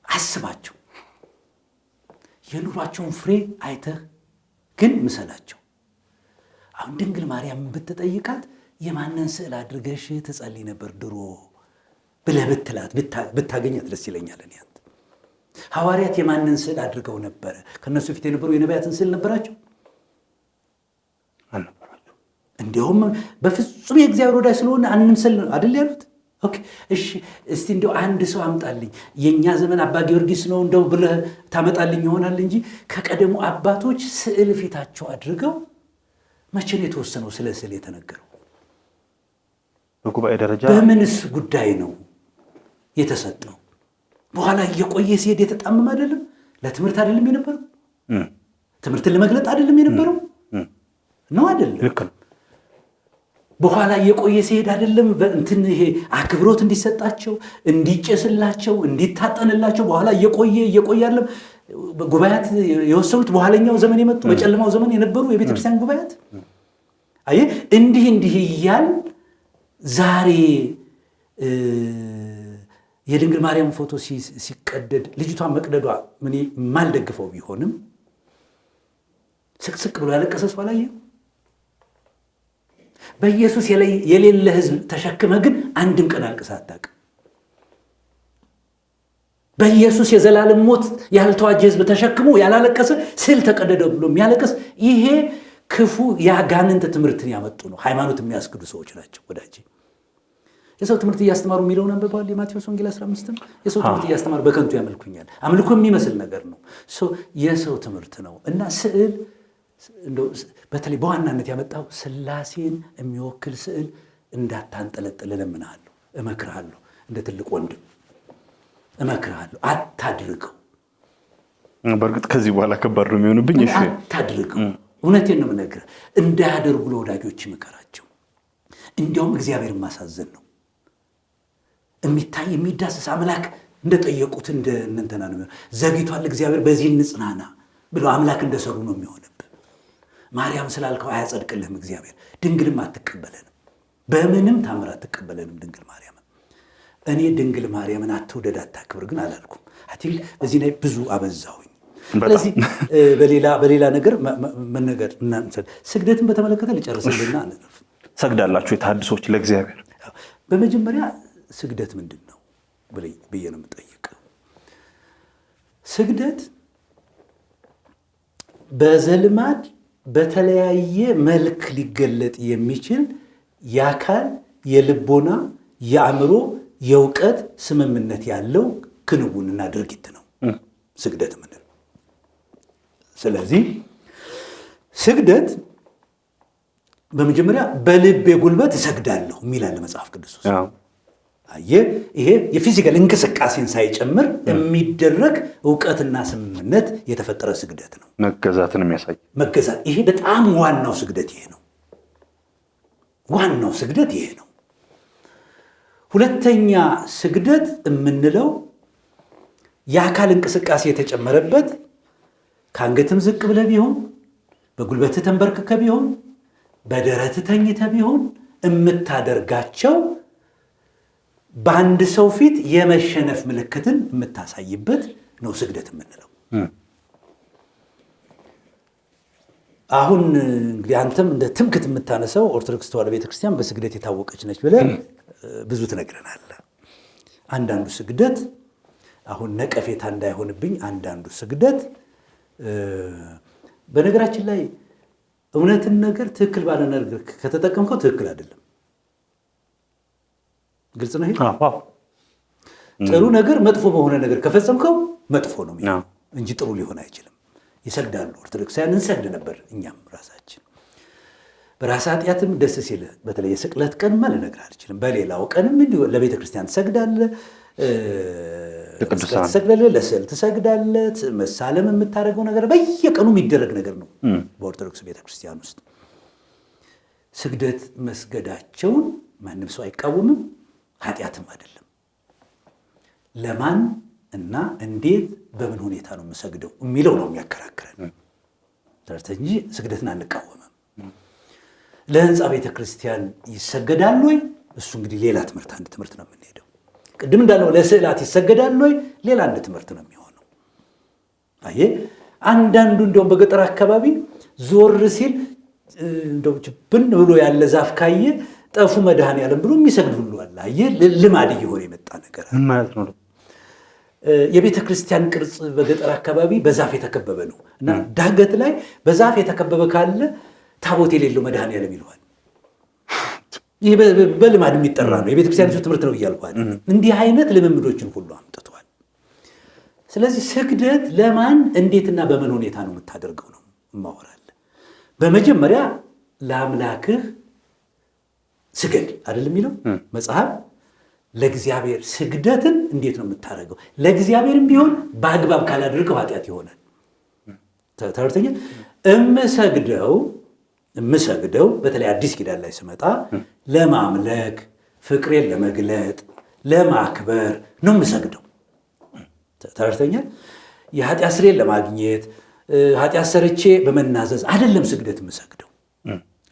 አስባቸው። የኑሯቸውን ፍሬ አይተህ ግን ምሰላቸው። አሁን ድንግል ማርያም ብትጠይቃት የማንን ስዕል አድርገሽ ትጸልይ ነበር ድሮ ብለህ ብትላት ብታገኛት ደስ ይለኛል። እኔ አንተ ሐዋርያት የማንን ስዕል አድርገው ነበረ? ከነሱ ፊት የነበሩ የነቢያትን ስዕል ነበራቸው አልነበራቸው? እንዲያውም በፍጹም የእግዚአብሔር ወዳጅ ስለሆነ አንምሰል አይደል ያሉት። ኦኬ እሺ፣ እስቲ እንደው አንድ ሰው አምጣልኝ፣ የኛ ዘመን አባ ጊዮርጊስ ነው እንደው ብለህ ታመጣልኝ ይሆናል እንጂ ከቀደሙ አባቶች ስዕል ፊታቸው አድርገው መቼ ነው የተወሰነው ስለ ስዕል የተነገረው? በጉባኤ ደረጃ በምንስ ጉዳይ ነው የተሰጠው? በኋላ እየቆየ ሲሄድ የተጣመመ አይደለም? ለትምህርት አይደለም የነበረው? ትምህርትን ለመግለጥ አይደለም የነበረው? ነው አይደለም? ልክ ነው። በኋላ እየቆየ ሲሄድ አይደለም እንትን ይሄ አክብሮት እንዲሰጣቸው፣ እንዲጨስላቸው፣ እንዲታጠንላቸው በኋላ እየቆየ አይደለም ጉባኤያት የወሰኑት በኋለኛው ዘመን የመጡ በጨለማው ዘመን የነበሩ የቤተክርስቲያን ጉባኤያት። አየህ እንዲህ እያል ዛሬ የድንግል ማርያም ፎቶ ሲቀደድ ልጅቷን መቅደዷ ምን ማልደግፈው ቢሆንም ስቅስቅ ብሎ ያለቀሰ ሰው አላየህም? በኢየሱስ የሌለ ሕዝብ ተሸክመህ ግን አንድም ቀን አልቅሰህ አታውቅም። በኢየሱስ የዘላለም ሞት ያልተዋጀ ሕዝብ ተሸክሞ ያላለቀሰ ስዕል ተቀደደ ብሎ የሚያለቀስ ይሄ ክፉ የአጋንንት ትምህርትን ያመጡ ነው። ሃይማኖት የሚያስክዱ ሰዎች ናቸው ወዳጄ። የሰው ትምህርት እያስተማሩ የሚለውን አንብበዋል። የማቴዎስ ወንጌል 15 የሰው ትምህርት እያስተማሩ በከንቱ ያመልኩኛል። አምልኮ የሚመስል ነገር ነው። የሰው ትምህርት ነው እና ስዕል በተለይ በዋናነት ያመጣው ሥላሴን የሚወክል ስዕል እንዳታንጠለጥል እለምንሃለሁ፣ እመክርሃለሁ። እንደ ትልቅ ወንድም እመክርሃለሁ፣ አታድርገው። በእርግጥ ከዚህ በኋላ ከባድ ነው የሚሆንብኝ። እሺ አታድርገው። እውነቴን ነው የምነግርህ። እንዳያደርጉ ለወዳጆች ምከራቸው። እንዲያውም እግዚአብሔር ማሳዘን ነው። የሚታይ የሚዳሰስ አምላክ እንደጠየቁት እንደንተና ነው ዘግይቷል እግዚአብሔር በዚህ እንጽናና ብሎ አምላክ እንደሰሩ ነው የሚሆንብህ። ማርያም ስላልከው አያጸድቅልህም እግዚአብሔር። ድንግልም አትቀበለንም፣ በምንም ታምር አትቀበለንም ድንግል ማርያምን። እኔ ድንግል ማርያምን አትውደድ አታክብር ግን አላልኩም። አቲል በዚህ ላይ ብዙ አበዛሁኝ። ስለዚህ በሌላ ነገር መነገር ስግደትን በተመለከተ ልጨርስልና ሰግዳላችሁ የተሐድሶች ለእግዚአብሔር? በመጀመሪያ ስግደት ምንድን ነው ብዬ ነው የምጠይቀው። ስግደት በዘልማድ በተለያየ መልክ ሊገለጥ የሚችል የአካል፣ የልቦና፣ የአእምሮ፣ የእውቀት ስምምነት ያለው ክንውንና ድርጊት ነው ስግደት ምንድን ነው። ስለዚህ ስግደት በመጀመሪያ በልቤ ጉልበት እሰግዳለሁ የሚላል መጽሐፍ ቅዱስ ውስጥ። ይሄ የፊዚካል እንቅስቃሴን ሳይጨምር የሚደረግ እውቀትና ስምምነት የተፈጠረ ስግደት ነው። መገዛትን የሚያሳይ መገዛት። ይሄ በጣም ዋናው ስግደት ይሄ ነው። ዋናው ስግደት ይሄ ነው። ሁለተኛ ስግደት የምንለው የአካል እንቅስቃሴ የተጨመረበት ከአንገትም ዝቅ ብለህ ቢሆን፣ በጉልበትህ ተንበርክከህ ቢሆን፣ በደረትህ ተኝተህ ቢሆን የምታደርጋቸው በአንድ ሰው ፊት የመሸነፍ ምልክትን የምታሳይበት ነው ስግደት የምንለው። አሁን እንግዲህ አንተም እንደ ትምክት የምታነሳው ኦርቶዶክስ ተዋሕዶ ቤተክርስቲያን በስግደት የታወቀች ነች ብለህ ብዙ ትነግረናለህ። አንዳንዱ ስግደት አሁን ነቀፌታ እንዳይሆንብኝ፣ አንዳንዱ ስግደት በነገራችን ላይ እውነትን ነገር ትክክል ባለ ነገር ከተጠቀምከው ትክክል አይደለም። ግልጽ ነው። ጥሩ ነገር መጥፎ በሆነ ነገር ከፈጸምከው መጥፎ ነው እንጂ ጥሩ ሊሆን አይችልም። ይሰግዳሉ። ኦርቶዶክሳውያን እንሰግድ ነበር እኛም ራሳችን። በራስ ኃጢአትም ደስ ሲል በተለይ የስቅለት ቀን ልነግርህ አልችልም። በሌላው ቀንም እንዲሁ ለቤተ ክርስቲያን ትሰግዳለህ፣ ትሰግዳለህ፣ ለስዕል ትሰግዳለህ። መሳለም የምታደርገው ነገር በየቀኑ የሚደረግ ነገር ነው በኦርቶዶክስ ቤተ ክርስቲያን ውስጥ። ስግደት መስገዳቸውን ማንም ሰው አይቃወምም፣ ኃጢአትም አይደለም። ለማን እና እንዴት በምን ሁኔታ ነው የምሰግደው የሚለው ነው የሚያከራክረን እንጂ ስግደትን አንቃወምም። ለህንፃ ቤተ ክርስቲያን ይሰገዳል ወይ? እሱ እንግዲህ ሌላ ትምህርት፣ አንድ ትምህርት ነው የምንሄደው። ቅድም እንዳለው ለስዕላት ይሰገዳል ወይ? ሌላ አንድ ትምህርት ነው የሚሆነው። አየህ፣ አንዳንዱ እንደውም በገጠር አካባቢ ዞር ሲል እንደው ብን ብሎ ያለ ዛፍ ካየ ጠፉ መድኃኔዓለም ብሎ የሚሰግድ ሁሉ አለ። አየህ፣ ልማድ እየሆነ የመጣ ነገር ምን ማለት ነው? የቤተ ክርስቲያን ቅርጽ በገጠር አካባቢ በዛፍ የተከበበ ነው እና ዳገት ላይ በዛፍ የተከበበ ካለ ታቦት የሌለው መድኃኔዓለም ይለዋል። ይህ በልማድ የሚጠራ ነው፣ የቤተ ክርስቲያን ትምህርት ነው እያልኳል። እንዲህ አይነት ልምምዶችን ሁሉ አምጥቷል። ስለዚህ ስግደት ለማን እንዴትና በምን ሁኔታ ነው የምታደርገው ነው ማወራል። በመጀመሪያ ለአምላክህ ስገድ አይደል የሚለው መጽሐፍ። ለእግዚአብሔር ስግደትን እንዴት ነው የምታደርገው? ለእግዚአብሔርም ቢሆን በአግባብ ካላደረገው ኃጢአት ይሆናል። ተርተኛ እምሰግደው በተለይ አዲስ ኪዳን ላይ ስመጣ ለማምለክ ፍቅሬን ለመግለጥ ለማክበር ነው የምሰግደው። ተርተኛ የኃጢአት ስሬን ለማግኘት ኃጢአት ሰርቼ በመናዘዝ አይደለም ስግደት የምሰግደው።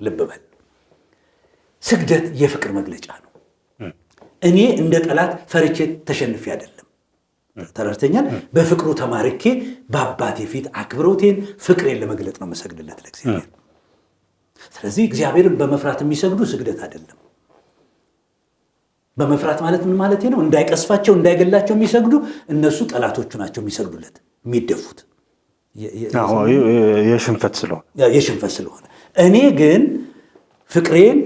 ልብ በል፣ ስግደት የፍቅር መግለጫ ነው። እኔ እንደ ጠላት ፈርቼ ተሸንፌ አይደለም። ተረድተኛል። በፍቅሩ ተማርኬ በአባቴ ፊት አክብሮቴን ፍቅሬን ለመግለጥ ነው የምሰግድለት ለእግዚአብሔር። ስለዚህ እግዚአብሔርን በመፍራት የሚሰግዱ ስግደት አይደለም። በመፍራት ማለት ምን ማለት ነው? እንዳይቀስፋቸው እንዳይገላቸው የሚሰግዱ እነሱ ጠላቶቹ ናቸው የሚሰግዱለት የሚደፉት የሽንፈት ስለሆነ እኔ ግን ፍቅሬን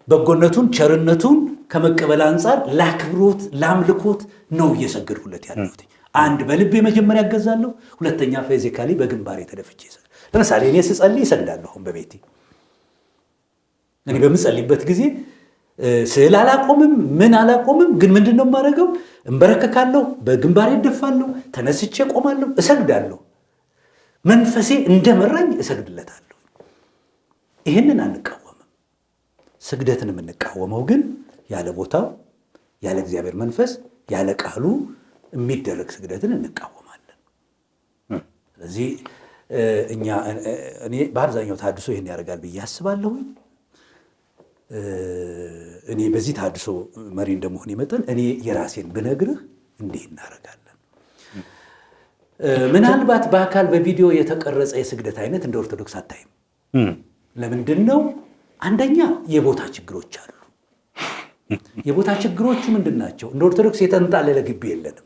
በጎነቱን ቸርነቱን ከመቀበል አንጻር ለአክብሮት ለአምልኮት ነው እየሰገድኩለት ያለሁት። አንድ በልቤ መጀመሪያ ያገዛለሁ፣ ሁለተኛ ፊዚካሊ በግንባሬ ተደፍቼ ይሰግዳል። ለምሳሌ እኔ ስጸልይ ይሰግዳለሁ። አሁን በቤቴ እኔ በምጸልይበት ጊዜ ስዕል አላቆምም፣ ምን አላቆምም። ግን ምንድን ነው የማደርገው? እንበረከካለሁ፣ በግንባሬ እደፋለሁ፣ ተነስቼ ቆማለሁ፣ እሰግዳለሁ። መንፈሴ እንደመራኝ እሰግድለታለሁ። ይህንን አንቃወምም። ስግደትን የምንቃወመው ግን ያለ ቦታው ያለ እግዚአብሔር መንፈስ ያለ ቃሉ የሚደረግ ስግደትን እንቃወማለን። ስለዚህ እኔ በአብዛኛው ተሐድሶ ይህን ያደርጋል ብዬ አስባለሁ። እኔ በዚህ ተሐድሶ መሪ እንደመሆን መጠን እኔ የራሴን ብነግርህ እንዲህ እናደርጋለን። ምናልባት በአካል በቪዲዮ የተቀረጸ የስግደት አይነት እንደ ኦርቶዶክስ አታይም። ለምንድን ነው? አንደኛ የቦታ ችግሮች አሉ። የቦታ ችግሮቹ ምንድን ናቸው? እንደ ኦርቶዶክስ የተንጣለለ ግቢ የለንም።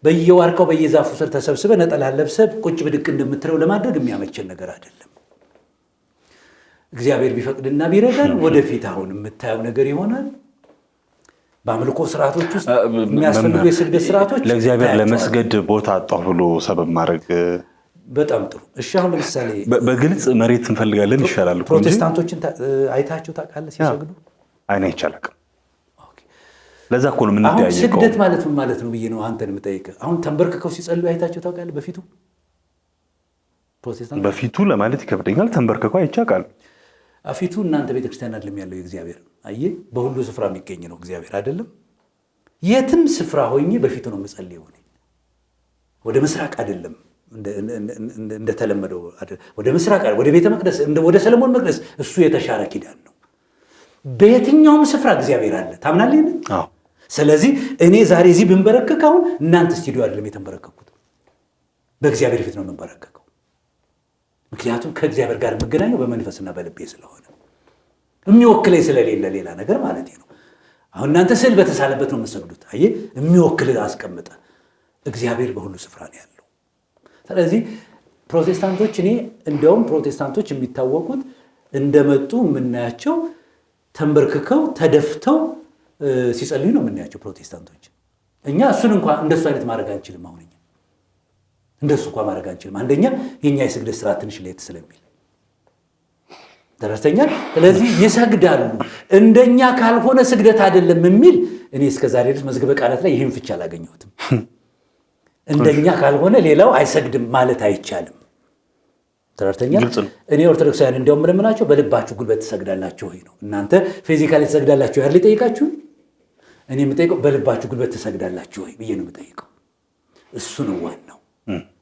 በየዋርካው በየዛፉ ስር ተሰብስበ ነጠላ ለብሰህ ቁጭ ብድቅ እንደምትለው ለማድረግ የሚያመቸን ነገር አይደለም። እግዚአብሔር ቢፈቅድና ቢረዳን ወደፊት አሁን የምታየው ነገር ይሆናል። በአምልኮ ስርዓቶች ውስጥ የሚያስፈልጉ የስግደት ስርዓቶች ለእግዚአብሔር ለመስገድ ቦታ አጣሁ ብሎ ሰበብ ማድረግ በጣም ጥሩ። እሺ፣ አሁን ለምሳሌ በግልጽ መሬት እንፈልጋለን ይሻላል። ፕሮቴስታንቶችን አይታቸው ታውቃለህ ሲሰግዱ? አይና ይቻላል። ለዛ እኮ ነው የምንጠያየቀው። አሁን ስግደት ማለት ምን ማለት ነው ብዬ ነው አንተን የምጠይቅህ። አሁን ተንበርክከው ሲጸልዩ አይታቸው ታውቃለህ? በፊቱ ፕሮቴስታንት በፊቱ ለማለት ይከብደኛል። ተንበርክከው አይቻቃል። ፊቱ እናንተ ቤተክርስቲያን አይደለም ያለው የእግዚአብሔር። አየህ፣ በሁሉ ስፍራ የሚገኝ ነው እግዚአብሔር አይደለም። የትም ስፍራ ሆኜ በፊቱ ነው የምጸልየው። ወደ ምስራቅ አይደለም እንደተለመደው ወደ ምስራቅ ወደ ቤተ መቅደስ ወደ ሰለሞን መቅደስ፣ እሱ የተሻረ ኪዳን ነው። በየትኛውም ስፍራ እግዚአብሔር አለ። ታምናለህ? አዎ። ስለዚህ እኔ ዛሬ እዚህ ብንበረከክ አሁን እናንተ ስቱዲዮ አይደለም የተንበረከኩት፣ በእግዚአብሔር ፊት ነው የምንበረከከው። ምክንያቱም ከእግዚአብሔር ጋር የምገናኘው በመንፈስና በልቤ ስለሆነ የሚወክለኝ ስለሌለ ሌላ ነገር ማለት ነው። አሁን እናንተ ስዕል በተሳለበት ነው የምትሰግዱት። አየህ፣ የሚወክል አስቀምጠ እግዚአብሔር በሁሉ ስፍራ ነው ያለው። ስለዚህ ፕሮቴስታንቶች እኔ እንዲያውም ፕሮቴስታንቶች የሚታወቁት እንደመጡ የምናያቸው ተንበርክከው ተደፍተው ሲጸልዩ ነው የምናያቸው ፕሮቴስታንቶች። እኛ እሱን እንኳን እንደሱ አይነት ማድረግ አንችልም። አሁን እንደሱ እንኳን ማድረግ አንችልም። አንደኛ የኛ የስግደት ስርዓት ትንሽ ለየት ስለሚል ደረሰኛል። ስለዚህ ይሰግዳሉ። እንደኛ ካልሆነ ስግደት አይደለም የሚል እኔ እስከዛሬ ድረስ መዝገበ ቃላት ላይ ይህን ፍቻ አላገኘሁትም። እንደኛ ካልሆነ ሌላው አይሰግድም ማለት አይቻልም። ተረድተኛል። እኔ ኦርቶዶክሳውያን እንዲያውም ምለምናቸው በልባችሁ ጉልበት ትሰግዳላችሁ ወይ ነው። እናንተ ፊዚካሊ ትሰግዳላችሁ ያህል ጠይቃችሁ፣ እኔ የምጠይቀው በልባችሁ ጉልበት ትሰግዳላችሁ ወይ ብዬ ነው የምጠይቀው። እሱ ነው ዋናው።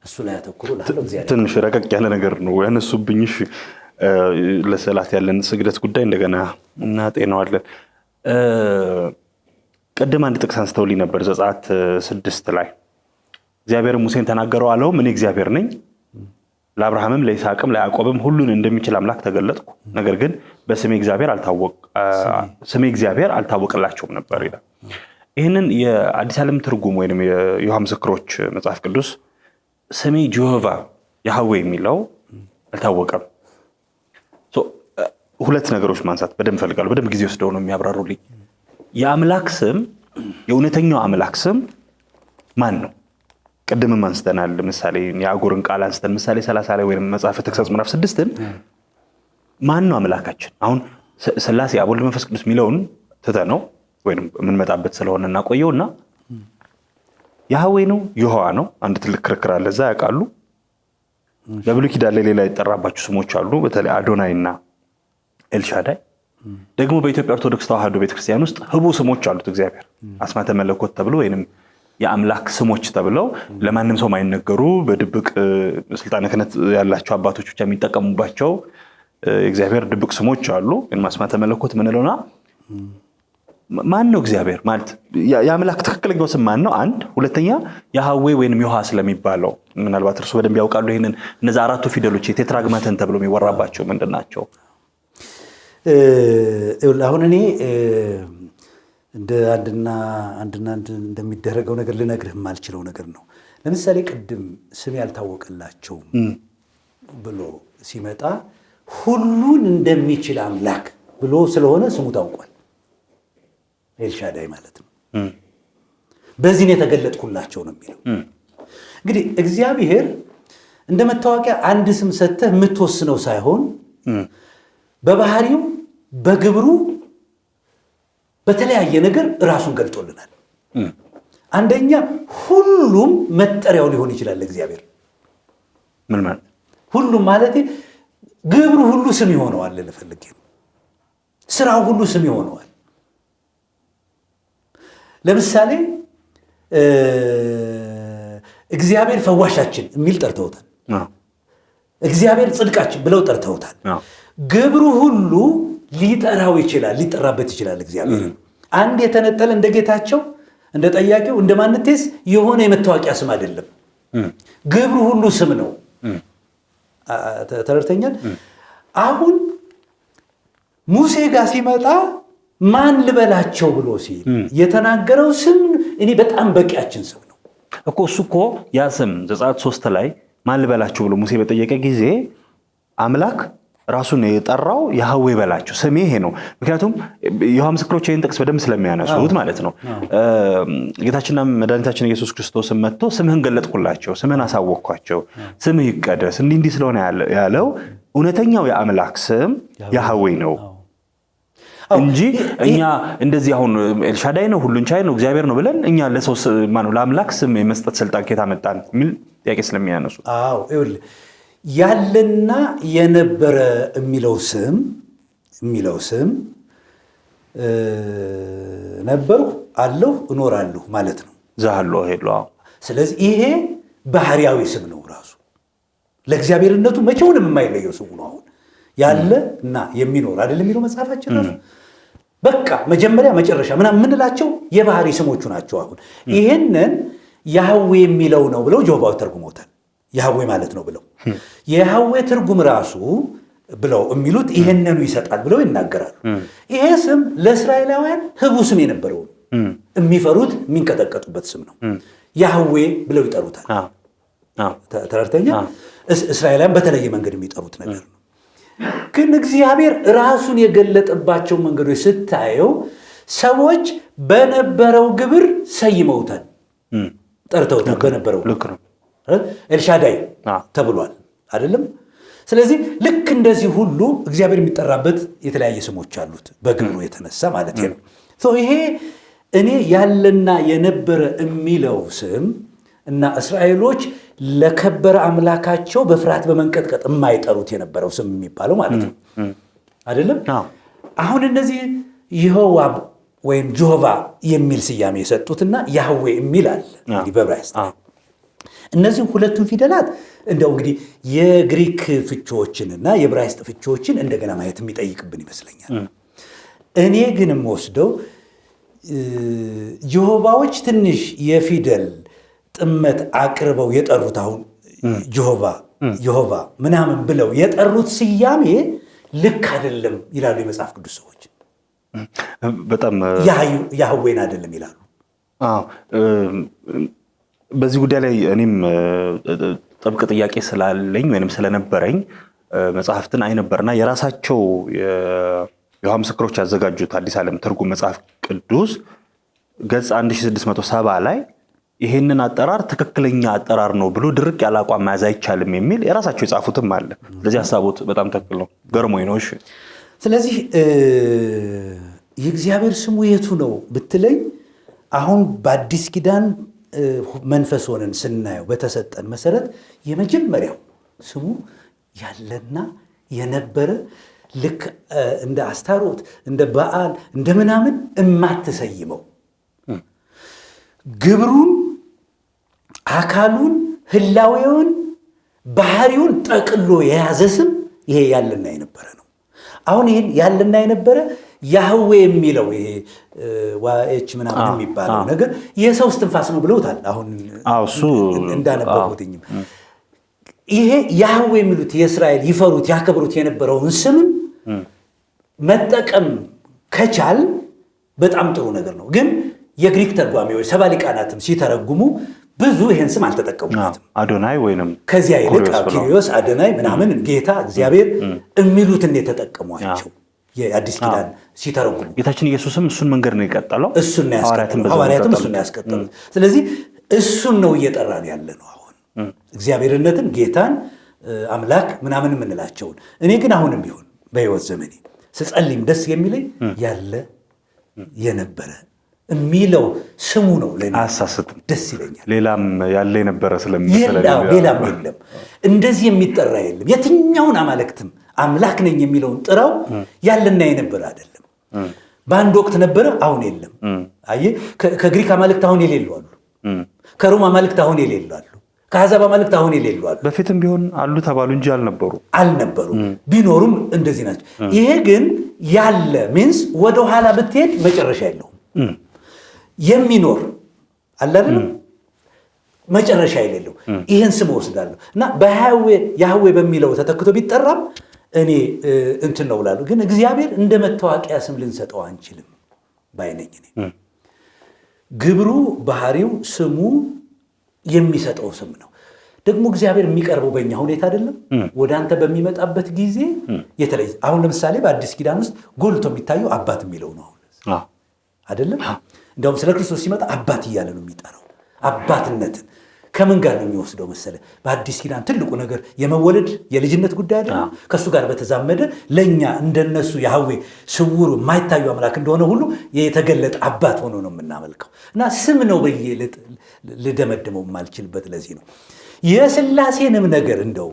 እሱ ላይ አተኩሩ ላለው እግዚአብሔር። ትንሽ ረቀቅ ያለ ነገር ነው ያነሱብኝ። እሺ ለሰላት ያለን ስግደት ጉዳይ እንደገና እናጤነዋለን። ቅድም አንድ ጥቅስ አንስተውልኝ ነበር ዘጸአት 6 ላይ እግዚአብሔር ሙሴን ተናገረው አለውም እኔ እግዚአብሔር ነኝ ለአብርሃምም ለይስሐቅም ለያዕቆብም ሁሉን እንደሚችል አምላክ ተገለጥኩ፣ ነገር ግን ስሜ እግዚአብሔር አልታወቀላቸውም ነበር ይላል። ይህንን የአዲስ ዓለም ትርጉም ወይም የዮሐ ምስክሮች መጽሐፍ ቅዱስ ስሜ ጀሆቫ ያህዌ የሚለው አልታወቀም። ሁለት ነገሮች ማንሳት በደንብ ፈልጋለሁ። በደንብ ጊዜ ወስደው ነው የሚያብራሩልኝ። የአምላክ ስም የእውነተኛው አምላክ ስም ማን ነው? ቅድምም አንስተናል። ምሳሌ የአጎርን ቃል አንስተን ምሳሌ 30 ላይ ወይም መጽሐፈ ተግሣጽ ምዕራፍ 6ን ማን ነው አምላካችን? አሁን ሥላሴ አብ ወልድ መንፈስ ቅዱስ የሚለውን ትተነው ወይም የምንመጣበት ስለሆነ እናቆየውና ያህዌ ነው ይሖዋ ነው። አንድ ትልቅ ክርክር አለ እዛ ያውቃሉ። በብሉይ ኪዳን ላይ ሌላ የጠራባቸው ስሞች አሉ። በተለይ አዶናይና ኤልሻዳይ። ደግሞ በኢትዮጵያ ኦርቶዶክስ ተዋሕዶ ቤተክርስቲያን ውስጥ ህቡ ስሞች አሉት እግዚአብሔር አስማተ መለኮት ተብሎ ወይንም የአምላክ ስሞች ተብለው ለማንም ሰው ማይነገሩ በድብቅ ስልጣነ ክህነት ያላቸው አባቶች ብቻ የሚጠቀሙባቸው እግዚአብሔር ድብቅ ስሞች አሉ። ወይንም አስማተ መለኮት ምንለውና ማን ነው እግዚአብሔር ማለት የአምላክ ትክክለኛው ስም ማን ነው? አንድ ሁለተኛ ያህዌ ወይንም ይሖዋ ስለሚባለው ምናልባት እርሱ በደንብ ያውቃሉ። ይሄንን እነዛ አራቱ ፊደሎች የቴትራግማተን ተብሎ የሚወራባቸው ምንድናቸው? አሁን እኔ እንደ አንድና እንደሚደረገው ነገር ልነግርህ የማልችለው ነገር ነው። ለምሳሌ ቅድም ስም ያልታወቀላቸውም ብሎ ሲመጣ ሁሉን እንደሚችል አምላክ ብሎ ስለሆነ ስሙ ታውቋል። ኤልሻዳይ ማለት ነው። በዚህ ነው የተገለጥኩላቸው ነው የሚለው። እንግዲህ እግዚአብሔር እንደ መታወቂያ አንድ ስም ሰጥተህ የምትወስነው ሳይሆን በባህሪው በግብሩ በተለያየ ነገር ራሱን ገልጦልናል። አንደኛ ሁሉም መጠሪያው ሊሆን ይችላል። እግዚአብሔር ምን ማለት ሁሉም ማለት ግብሩ ሁሉ ስም ይሆነዋል። ለፈልጌ ስራው ሁሉ ስም ይሆነዋል። ለምሳሌ እግዚአብሔር ፈዋሻችን የሚል ጠርተውታል። እግዚአብሔር ጽድቃችን ብለው ጠርተውታል። ግብሩ ሁሉ ሊጠራው ይችላል፣ ሊጠራበት ይችላል። እግዚአብሔር አንድ የተነጠለ እንደ ጌታቸው እንደ ጠያቂው እንደ ማንቴስ የሆነ የመታወቂያ ስም አይደለም። ግብሩ ሁሉ ስም ነው። ተረድተኛል። አሁን ሙሴ ጋር ሲመጣ ማን ልበላቸው ብሎ ሲል የተናገረው ስም እኔ በጣም በቂያችን ስም ነው እኮ። እሱ እኮ ያ ስም ዘጸአት 3 ላይ ማን ልበላቸው ብሎ ሙሴ በጠየቀ ጊዜ አምላክ ራሱን የጠራው ያህዌ በላቸው ስሜ ይሄ ነው። ምክንያቱም የዮሐ ምስክሮች ይህን ጥቅስ በደንብ ስለሚያነሱት ማለት ነው። ጌታችንና መድኃኒታችን ኢየሱስ ክርስቶስን መጥቶ ስምህን ገለጥኩላቸው፣ ስምህን አሳወቅኳቸው፣ ስምህ ይቀደስ እንዲህ ስለሆነ ያለው እውነተኛው የአምላክ ስም ያህዌ ነው እንጂ እኛ እንደዚህ አሁን ኤልሻዳይ ነው ሁሉን ቻይ ነው እግዚአብሔር ነው ብለን እኛ ለሰው ማነው ለአምላክ ስም የመስጠት ስልጣን ከየት አመጣን የሚል ጥያቄ ስለሚያነሱ ያለና የነበረ የሚለው ስም ነበርኩ አለሁ እኖራለሁ ማለት ነው። ዛሃሎ ሄሎ። ስለዚህ ይሄ ባህሪያዊ ስም ነው። ራሱ ለእግዚአብሔርነቱ መቼውንም የማይለየው ስሙ ነው። አሁን ያለ እና የሚኖር አይደል የሚለው መጽሐፋችን ራሱ በቃ መጀመሪያ መጨረሻ ምናምን የምንላቸው የባህሪ ስሞቹ ናቸው። አሁን ይሄንን ያህዌ የሚለው ነው ብለው ጆባው ተርጉሞታል። ያህዌ ማለት ነው ብለው የያህዌ ትርጉም ራሱ ብለው የሚሉት ይሄንኑ ይሰጣል ብለው ይናገራሉ። ይሄ ስም ለእስራኤላውያን ህቡ ስም የነበረው የሚፈሩት የሚንቀጠቀጡበት ስም ነው። ያህዌ ብለው ይጠሩታል። ተረድተኛ እስራኤላውያን በተለየ መንገድ የሚጠሩት ነገር ነው። ግን እግዚአብሔር ራሱን የገለጠባቸው መንገዶች ስታየው ሰዎች በነበረው ግብር ሰይመውታል፣ ጠርተውታል። በነበረው ኤልሻዳይ ተብሏል አይደለም? ስለዚህ ልክ እንደዚህ ሁሉ እግዚአብሔር የሚጠራበት የተለያየ ስሞች አሉት በግብሩ የተነሳ ማለት ነው። ይሄ እኔ ያለና የነበረ የሚለው ስም እና እስራኤሎች ለከበረ አምላካቸው በፍርሃት በመንቀጥቀጥ የማይጠሩት የነበረው ስም የሚባለው ማለት ነው አይደለም? አሁን እነዚህ ይሖዋ ወይም ጆሆቫ የሚል ስያሜ የሰጡትና ያህዌ የሚል አለ እንግዲህ በዕብራይስጥ። እነዚህ ሁለቱም ፊደላት እንደው እንግዲህ የግሪክ ፍቺዎችንና የዕብራይስጥ ፍቺዎችን እንደገና ማየት የሚጠይቅብን ይመስለኛል። እኔ ግን የምወስደው ጆሆቫዎች ትንሽ የፊደል ጥመት አቅርበው የጠሩት አሁን ጆሆቫ ምናምን ብለው የጠሩት ስያሜ ልክ አይደለም ይላሉ የመጽሐፍ ቅዱስ ሰዎች። በጣም ያህዌን አይደለም ይላሉ። በዚህ ጉዳይ ላይ እኔም ጥብቅ ጥያቄ ስላለኝ ወይንም ስለነበረኝ መጽሐፍትን አይነበርና የራሳቸው የይሖዋ ምስክሮች ያዘጋጁት አዲስ ዓለም ትርጉም መጽሐፍ ቅዱስ ገጽ 1670 ላይ ይሄንን አጠራር ትክክለኛ አጠራር ነው ብሎ ድርቅ ያለ አቋም መያዝ አይቻልም የሚል የራሳቸው የጻፉትም አለ። ስለዚህ ሐሳቦት በጣም ትክክል ነው፣ ገርሞኝ ነው። እሺ ስለዚህ የእግዚአብሔር ስሙ የቱ ነው ብትለኝ አሁን በአዲስ ኪዳን መንፈስ ሆነን ስናየው በተሰጠን መሰረት የመጀመሪያው ስሙ ያለና የነበረ ልክ እንደ አስታሮት እንደ በዓል እንደ ምናምን እማትሰይመው ግብሩን አካሉን ህላዌውን ባህሪውን ጠቅሎ የያዘ ስም ይሄ ያለና የነበረ ነው። አሁን ይሄን ያለና የነበረ ያህዌ የሚለው ይሄ ዋኤች ምናምን የሚባለው ነገር የሰው እስትንፋስ ነው ብለውታል። አሁን እሱ እንዳነበብኩትኝም ይሄ ያህዌ የሚሉት የእስራኤል ይፈሩት ያከብሩት የነበረውን ስም መጠቀም ከቻል በጣም ጥሩ ነገር ነው። ግን የግሪክ ተርጓሚዎች ሰባ ሊቃናትም ሲተረጉሙ ብዙ ይሄን ስም አልተጠቀሙበትም። አዶናይ ወይንም ከዚያ ይልቅ ኪሪዮስ፣ አዶናይ ምናምን ጌታ፣ እግዚአብሔር የሚሉትን የተጠቀሟቸው የአዲስ ኪዳን ሲተረጉሙ ጌታችን ኢየሱስም እሱን መንገድ ነው የቀጠለው። ሐዋርያትም እሱን ያስቀጠሉት። ስለዚህ እሱን ነው እየጠራን ያለ ነው አሁን እግዚአብሔርነትን፣ ጌታን፣ አምላክ ምናምን የምንላቸውን። እኔ ግን አሁንም ቢሆን በሕይወት ዘመኔ ስጸልይም ደስ የሚለኝ ያለ የነበረ የሚለው ስሙ ነው። ለኔ አሳስተም ደስ ይለኛል። ሌላም ያለ የነበረ ስለሚመስል ሌላም የለም፣ እንደዚህ የሚጠራ የለም። የትኛውን አማልክትም አምላክ ነኝ የሚለውን ጥራው ያለና የነበረ አይደለም። በአንድ ወቅት ነበረ፣ አሁን የለም። አየህ፣ ከግሪክ አማልክት አሁን የሌሉ አሉ። ከሮም አማልክት አሁን የሌሉ አሉ። ከአሕዛብ አማልክት አሁን የሌሉ አሉ። በፊትም ቢሆን አሉ ተባሉ እንጂ አልነበሩ። ቢኖሩም እንደዚህ ናቸው። ይሄ ግን ያለ ሚንስ ወደኋላ ብትሄድ መጨረሻ የለውም። የሚኖር አላለም መጨረሻ የሌለው ይህን ስም ወስዳለሁ እና ያህዌ በሚለው ተተክቶ ቢጠራም እኔ እንትን ነው ብላለሁ። ግን እግዚአብሔር እንደ መታወቂያ ስም ልንሰጠው አንችልም ባይነኝ። እኔ ግብሩ፣ ባህሪው፣ ስሙ የሚሰጠው ስም ነው። ደግሞ እግዚአብሔር የሚቀርበው በእኛ ሁኔታ አይደለም። ወደ አንተ በሚመጣበት ጊዜ የተለየ አሁን ለምሳሌ በአዲስ ኪዳን ውስጥ ጎልቶ የሚታየው አባት የሚለው ነው አይደለም። እንደውም ስለ ክርስቶስ ሲመጣ አባት እያለ ነው የሚጠራው። አባትነትን ከምን ጋር ነው የሚወስደው መሰለ? በአዲስ ኪዳን ትልቁ ነገር የመወለድ የልጅነት ጉዳይ አይደለም። ከእሱ ጋር በተዛመደ ለእኛ እንደነሱ ያህዌ ስውሩ የማይታዩ አምላክ እንደሆነ ሁሉ የተገለጠ አባት ሆኖ ነው የምናመልከው እና ስም ነው ብዬ ልደመድመው የማልችልበት ለዚህ ነው። የሥላሴንም ነገር እንደው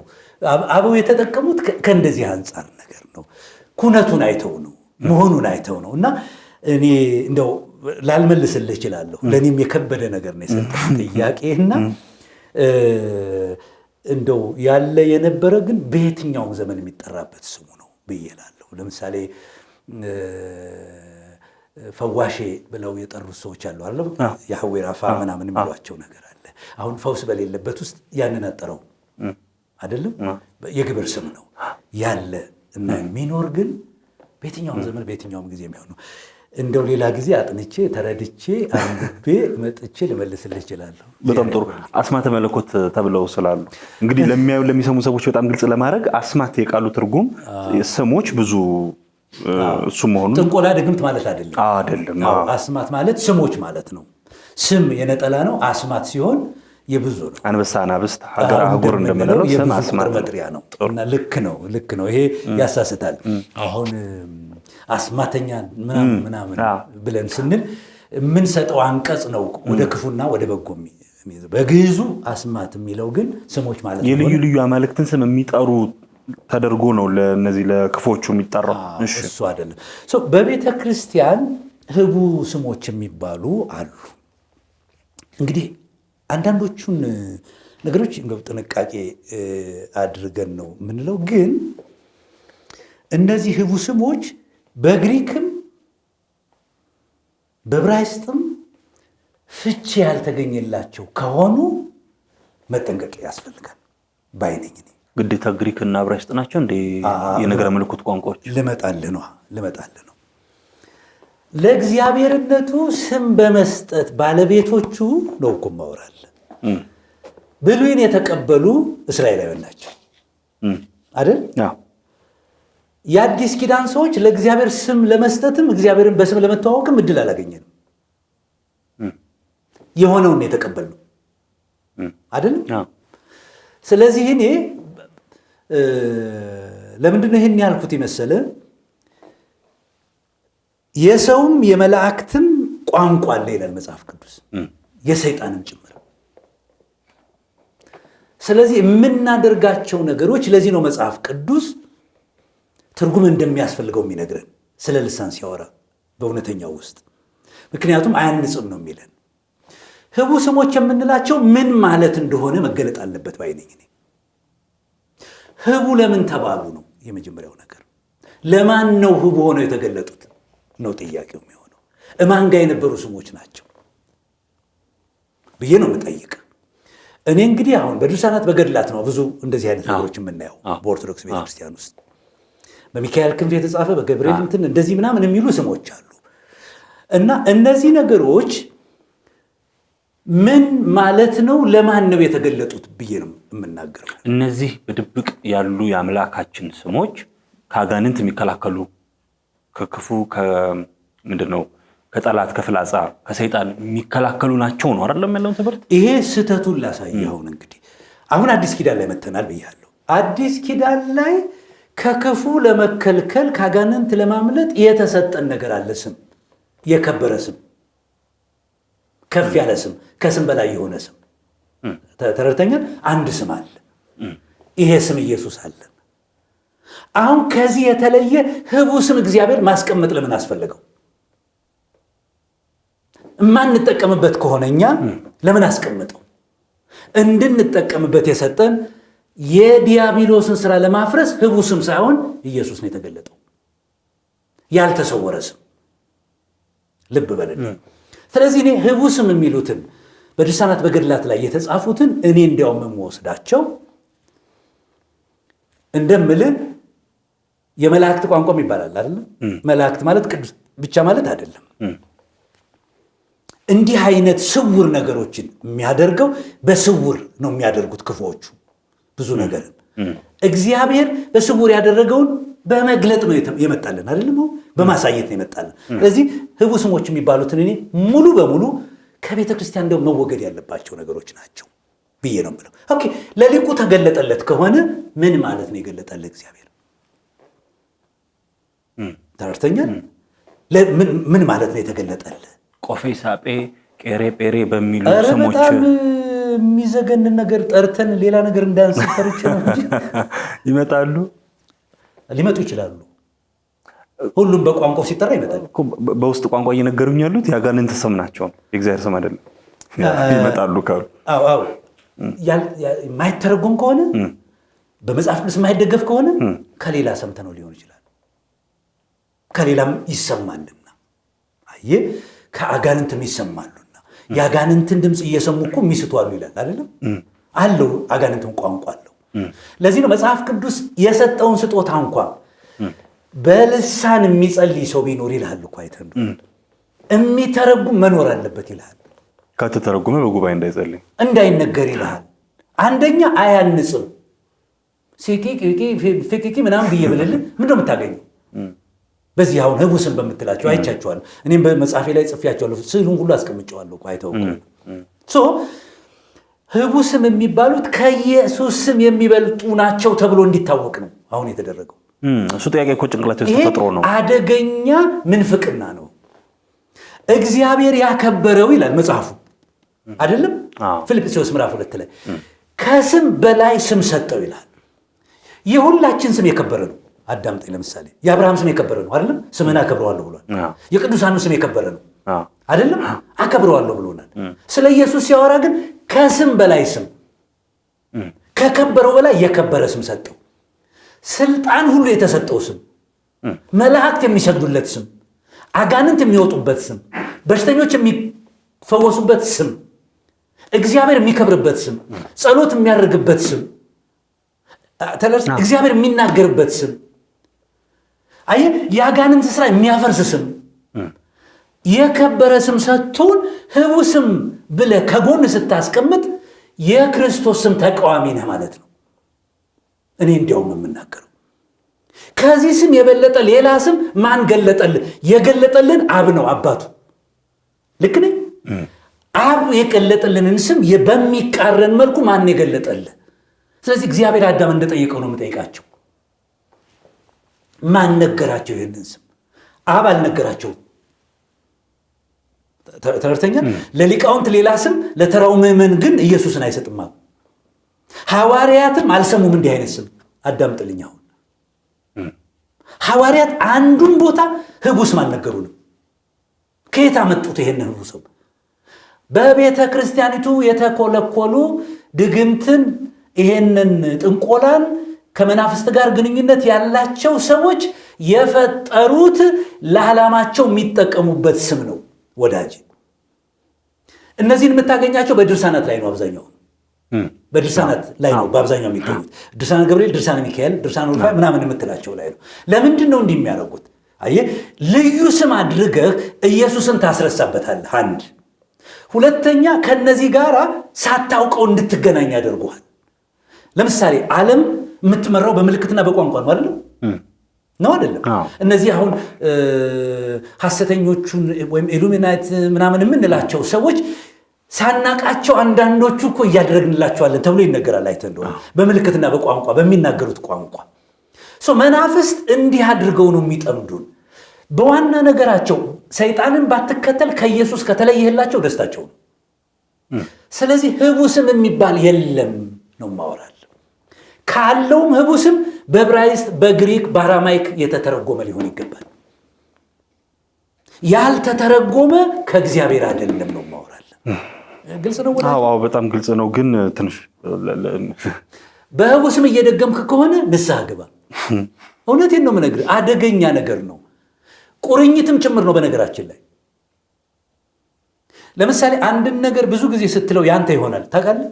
አበው የተጠቀሙት ከእንደዚህ አንጻር ነገር ነው። ኩነቱን አይተው ነው፣ መሆኑን አይተው ነው እና እኔ እንደው ላልመልስልህ እችላለሁ። ለእኔም የከበደ ነገር ነው የሰጠህ ጥያቄና እንደው ያለ የነበረ ግን በየትኛውም ዘመን የሚጠራበት ስሙ ነው ብዬ እላለሁ። ለምሳሌ ፈዋሼ ብለው የጠሩት ሰዎች አሉ አይደል? ያህዌ ራፋ ምናምን የሚሏቸው ነገር አለ። አሁን ፈውስ በሌለበት ውስጥ ያንን አጠረው አይደለም? የግብር ስም ነው ያለ እና የሚኖር ግን በየትኛውም ዘመን በየትኛውም ጊዜ የሚሆን ነው። እንደው ሌላ ጊዜ አጥንቼ ተረድቼ አንብቤ መጥቼ ልመልስልህ እችላለሁ። በጣም ጥሩ። አስማተ መለኮት ተብለው ስላሉ እንግዲህ ለሚያዩ ለሚሰሙ ሰዎች በጣም ግልጽ ለማድረግ አስማት የቃሉ ትርጉም ስሞች ብዙ እሱ መሆኑን ጥንቆላ ድግምት ማለት አይደለም። አይደለም። አስማት ማለት ስሞች ማለት ነው። ስም የነጠላ ነው። አስማት ሲሆን የብዙ ነው። አንበሳ፣ አናብስት፣ ሀገር፣ አህጉር እንደምንለው ስም አስማት መጥሪያ ነው እና ልክ ነው። ይሄ ያሳስታል። አሁን አስማተኛ ምናምን ብለን ስንል የምንሰጠው አንቀጽ ነው ወደ ክፉና ወደ በጎ። በግዕዙ አስማት የሚለው ግን ስሞች ማለት ነው። የልዩ ልዩ አማልክትን ስም የሚጠሩ ተደርጎ ነው ለነዚህ ለክፎቹ የሚጠራው። እሱ አይደለም። በቤተ ክርስቲያን ህቡ ስሞች የሚባሉ አሉ። እንግዲህ አንዳንዶቹን ነገሮች ጥንቃቄ አድርገን ነው የምንለው። ግን እነዚህ ህቡ ስሞች በግሪክም በዕብራይስጥም ፍቺ ያልተገኘላቸው ከሆኑ መጠንቀቅ ያስፈልጋል ባይነኝ። ግዴታ ግሪክ እና ዕብራይስጥ ናቸው እንደ የነገረ መለኮት ቋንቋዎች? ልመጣልህ ነው። ለእግዚአብሔርነቱ ስም በመስጠት ባለቤቶቹ ነው እኮ ማወራለን። ብሉይን የተቀበሉ እስራኤላውያን ናቸው አይደል? የአዲስ ኪዳን ሰዎች ለእግዚአብሔር ስም ለመስጠትም እግዚአብሔርን በስም ለመተዋወቅም እድል አላገኘንም። የሆነውን የተቀበሉ አይደል? ስለዚህ እኔ ለምንድነው ይሄን ያልኩት ይመሰለ? የሰውም የመላእክትም ቋንቋ አለ ይላል መጽሐፍ ቅዱስ፣ የሰይጣንም ጭምር። ስለዚህ የምናደርጋቸው ነገሮች ለዚህ ነው መጽሐፍ ቅዱስ ትርጉም እንደሚያስፈልገው የሚነግረን ስለ ልሳን ሲያወራ በእውነተኛው ውስጥ። ምክንያቱም አያንጽም ነው የሚለን። ህቡ ስሞች የምንላቸው ምን ማለት እንደሆነ መገለጥ አለበት ባይነኝ። ህቡ ለምን ተባሉ ነው የመጀመሪያው ነገር። ለማን ነው ህቡ ሆነው የተገለጡት ነው ጥያቄው የሚሆነው። እማን ጋር የነበሩ ስሞች ናቸው ብዬ ነው የምጠይቅ። እኔ እንግዲህ አሁን በድርሳናት በገድላት ነው ብዙ እንደዚህ አይነት ነገሮች የምናየው በኦርቶዶክስ ቤተክርስቲያን ውስጥ። በሚካኤል ክንፍ የተጻፈ በገብርኤል እንትን እንደዚህ ምናምን የሚሉ ስሞች አሉ። እና እነዚህ ነገሮች ምን ማለት ነው? ለማን ነው የተገለጡት ብዬ ነው የምናገረው። እነዚህ በድብቅ ያሉ የአምላካችን ስሞች ከአጋንንት የሚከላከሉ ከክፉ ምንድነው ከጠላት ከፍላጻ ከሰይጣን የሚከላከሉ ናቸው ነው አይደለም ያለው ትምህርት። ይሄ ስህተቱን ላሳየህ። አሁን አዲስ ኪዳን ላይ መተናል ብያለሁ። አዲስ ኪዳን ላይ ከክፉ ለመከልከል ከአጋንንት ለማምለጥ የተሰጠን ነገር አለ። ስም፣ የከበረ ስም፣ ከፍ ያለ ስም፣ ከስም በላይ የሆነ ስም። ተረድተኛል? አንድ ስም አለ። ይሄ ስም ኢየሱስ አለ። አሁን ከዚህ የተለየ ህቡ ስም እግዚአብሔር ማስቀመጥ ለምን አስፈለገው? እማንጠቀምበት ከሆነ እኛ ለምን አስቀምጠው? እንድንጠቀምበት የሰጠን የዲያብሎስን ስራ ለማፍረስ ህቡ ስም ሳይሆን ኢየሱስ ነው የተገለጠው። ያልተሰወረ ስም። ልብ በልልኝ። ስለዚህ እኔ ህቡ ስም የሚሉትን በድርሳናት በገድላት ላይ የተጻፉትን እኔ እንዲያውም የምወስዳቸው እንደምልህ የመላእክት ቋንቋም ይባላል አይደለም? መላእክት ማለት ቅዱስ ብቻ ማለት አይደለም። እንዲህ አይነት ስውር ነገሮችን የሚያደርገው በስውር ነው የሚያደርጉት ክፉዎቹ ብዙ ነገርን። እግዚአብሔር በስውር ያደረገውን በመግለጥ ነው የመጣልን አይደለም? በማሳየት ነው የመጣልን። ስለዚህ ህቡ ስሞች የሚባሉትን እኔ ሙሉ በሙሉ ከቤተ ክርስቲያን እንደው መወገድ ያለባቸው ነገሮች ናቸው ብዬ ነው የምለው። ኦኬ፣ ለሊቁ ተገለጠለት ከሆነ ምን ማለት ነው የገለጠለት እግዚአብሔር? ተረድተኛል? ምን ማለት ነው የተገለጠለት? ቆፌ፣ ሳጴ፣ ቄሬ፣ ጴሬ በሚሉ ስሞች በጣም የሚዘገንን ነገር ጠርተን ሌላ ነገር እንዳንሰፈርች ነው እንጂ ይመጣሉ፣ ሊመጡ ይችላሉ። ሁሉም በቋንቋው ሲጠራ ይመጣል። በውስጥ ቋንቋ እየነገሩኝ ያሉት የአጋንንት ስም ናቸው፣ የእግዚአብሔር ስም አይደለም። ይመጣሉ ካሉ የማይተረጎም ከሆነ በመጽሐፍ ቅዱስ የማይደገፍ ከሆነ ከሌላ ሰምተነው ሊሆን ይችላል። ከሌላም ይሰማልና አየህ፣ ከአጋንንትም ይሰማሉና የአጋንንትን ድምፅ እየሰሙ እኮ የሚስቱ አሉ ይላል አይደለም? አለው አጋንንትም ቋንቋ አለው። ለዚህ ነው መጽሐፍ ቅዱስ የሰጠውን ስጦታ እንኳ በልሳን የሚጸልይ ሰው ቢኖር ይልሃል እኮ አይተን የሚተረጉም መኖር አለበት ይልሃል። ከተተረጉመ በጉባኤ እንዳይጸልይ እንዳይነገር ይልሃል። አንደኛ አያንጽም። ሲቂቂ ምናምን ብዬ ብልልን ምንድነው የምታገኘው? በዚህ አሁን ህቡ ስም በምትላቸው አይቻቸዋለሁ። እኔም በመጽሐፌ ላይ ጽፌያቸዋለሁ። ስዕሉን ሁሉ አስቀምጨዋለሁ። አይተው ህቡ ስም የሚባሉት ከኢየሱስ ስም የሚበልጡ ናቸው ተብሎ እንዲታወቅ ነው አሁን የተደረገው። እሱ ጥያቄ እኮ ጭንቅላት ውስጥ ተፈጥሮ ነው። አደገኛ ምንፍቅና ነው። እግዚአብሔር ያከበረው ይላል መጽሐፉ አይደለም? ፊልጵስዩስ ምዕራፍ 2 ላይ ከስም በላይ ስም ሰጠው ይላል። የሁላችን ስም የከበረ ነው። አዳምጠኝ። ለምሳሌ የአብርሃም ስም የከበረ ነው አይደለም? ስምን አከብረዋለሁ ብሏል። የቅዱሳኑ ስም የከበረ ነው አይደለም? አከብረዋለሁ ብሎናል። ስለ ኢየሱስ ሲያወራ ግን ከስም በላይ ስም፣ ከከበረው በላይ የከበረ ስም ሰጠው። ስልጣን ሁሉ የተሰጠው ስም፣ መላእክት የሚሰግዱለት ስም፣ አጋንንት የሚወጡበት ስም፣ በሽተኞች የሚፈወሱበት ስም፣ እግዚአብሔር የሚከብርበት ስም፣ ጸሎት የሚያደርግበት ስም፣ እግዚአብሔር የሚናገርበት ስም፣ አየህ፣ የአጋንንት ስራ የሚያፈርስ ስም፣ የከበረ ስም ሰጥቶን ህቡ ስም ብለህ ከጎን ስታስቀምጥ የክርስቶስ ስም ተቃዋሚ ነህ ማለት ነው። እኔ እንዲያውም የምናገረው ከዚህ ስም የበለጠ ሌላ ስም ማን ገለጠልን? የገለጠልን አብ ነው፣ አባቱ። ልክ ነኝ? አብ የገለጠልንን ስም በሚቃረን መልኩ ማን የገለጠልን? ስለዚህ እግዚአብሔር አዳም እንደጠየቀው ነው የምጠይቃቸው። ማን ነገራቸው ይህንን ስም? አብ አልነገራቸውም። ተረድተኛ? ለሊቃውንት ሌላ ስም፣ ለተራው ምዕመን ግን ኢየሱስን አይሰጥም። ሐዋርያትም አልሰሙም እንዲህ አይነት ስም። አዳምጥልኝ። አሁን ሐዋርያት አንዱን ቦታ ህቡ ስም አልነገሩንም። ከየት አመጡት ይሄንን ህቡ ስም? በቤተ ክርስቲያኒቱ የተኮለኮሉ ድግምትን፣ ይሄንን ጥንቆላን፣ ከመናፍስት ጋር ግንኙነት ያላቸው ሰዎች የፈጠሩት ለዓላማቸው የሚጠቀሙበት ስም ነው ወዳጅ። እነዚህን የምታገኛቸው በድርሳናት ላይ ነው። አብዛኛው በድርሳናት ላይ ነው በአብዛኛው የሚገኙት። ድርሳነ ገብርኤል፣ ድርሳነ ሚካኤል፣ ድርሳነ ሩፋኤል ምናምን የምትላቸው ላይ ነው። ለምንድን ነው እንዲህ የሚያደርጉት? አየህ፣ ልዩ ስም አድርገህ ኢየሱስን ታስረሳበታለህ። አንድ ሁለተኛ፣ ከነዚህ ጋር ሳታውቀው እንድትገናኝ ያደርጉሃል። ለምሳሌ ዓለም የምትመራው በምልክትና በቋንቋ ነው አይደለም? ነው አይደለም? እነዚህ አሁን ሐሰተኞቹን ወይም ኢሉሚናት ምናምን የምንላቸው ሰዎች ሳናቃቸው አንዳንዶቹ እኮ እያደረግንላቸዋለን ተብሎ ይነገራል። አይተህ እንደሆነ በምልክትና በቋንቋ በሚናገሩት ቋንቋ መናፍስት እንዲህ አድርገው ነው የሚጠምዱን። በዋና ነገራቸው ሰይጣንን ባትከተል ከኢየሱስ ከተለየህላቸው ደስታቸው ነው። ስለዚህ ህቡ ስም የሚባል የለም ነው ማወራል። ካለውም ህቡ ስም በዕብራይስጥ፣ በግሪክ፣ በአራማይክ የተተረጎመ ሊሆን ይገባል። ያልተተረጎመ ከእግዚአብሔር አይደለም ነው ማወራል። ግልጽ ነው? አዎ በጣም ግልጽ ነው። ግን ትንሽ በህቡ ስም እየደገምክ ከሆነ ንስሐ ግባ። እውነቴን ነው የምነግርህ፣ አደገኛ ነገር ነው። ቁርኝትም ጭምር ነው። በነገራችን ላይ ለምሳሌ አንድን ነገር ብዙ ጊዜ ስትለው ያንተ ይሆናል። ታውቃለህ?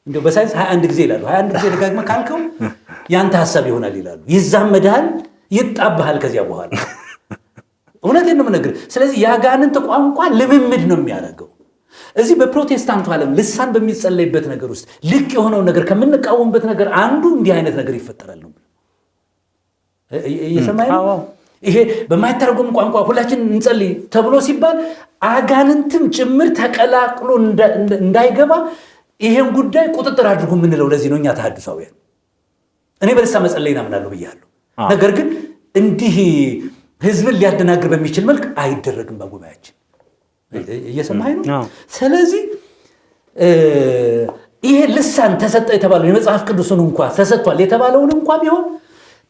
እንደው በሳይንስ 21 ጊዜ ይላሉ። 21 ጊዜ ደጋግመህ ካልከው ያንተ ሐሳብ ይሆናል ይላሉ። ይዛመድሃል፣ ይጣብሃል ከዚያ በኋላ። እውነቴን ነው የምነግርህ። ስለዚህ የአጋንንት ቋንቋ ልምምድ ነው የሚያደርገው። እዚህ በፕሮቴስታንቱ ዓለም ልሳን በሚጸለይበት ነገር ውስጥ ልክ የሆነውን ነገር ከምንቃወምበት ነገር አንዱ እንዲህ አይነት ነገር ይፈጠራል ነው። እየሰማኸኝ ነው? ይሄ በማይተረጎም ቋንቋ ሁላችን እንጸልይ ተብሎ ሲባል አጋንንትም ጭምር ተቀላቅሎ እንዳይገባ ይሄን ጉዳይ ቁጥጥር አድርጉ የምንለው ለዚህ ነው። እኛ ተሐድሳውያን እኔ በልሳን መጸለይን አምናለሁ ብያለሁ። ነገር ግን እንዲህ ህዝብን ሊያደናግር በሚችል መልክ አይደረግም በጉባኤያችን። እየሰማኸኝ ነው? ስለዚህ ይሄ ልሳን ተሰጠ የተባለው የመጽሐፍ ቅዱስን እንኳ ተሰጥቷል የተባለውን እንኳ ቢሆን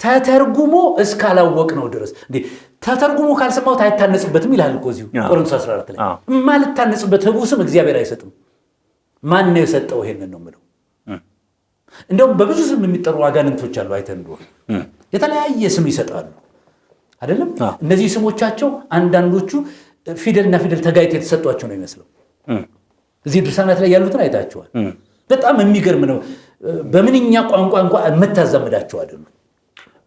ተተርጉሞ እስካላወቅ ነው ድረስ እንዴ ተተርጉሞ ካልሰማሁት አይታነጽበትም ይላል እኮ እዚሁ ቆሮንቶስ 14 ላይ። የማልታነጽበት ህቡ ስም እግዚአብሔር አይሰጥም። ማን ነው የሰጠው? ይሄንን ነው የምለው። እንደውም በብዙ ስም የሚጠሩ አጋንንቶች አሉ። አይተህ እንደሆነ የተለያየ ስም ይሰጣሉ አይደለም? እነዚህ ስሞቻቸው አንዳንዶቹ ፊደልና ፊደል ተጋይተው የተሰጧቸው ነው ይመስለው። እዚህ ድርሳናት ላይ ያሉትን አይታቸዋል። በጣም የሚገርም ነው። በምንኛ ቋንቋ እንኳን የምታዛምዳቸው አይደሉም።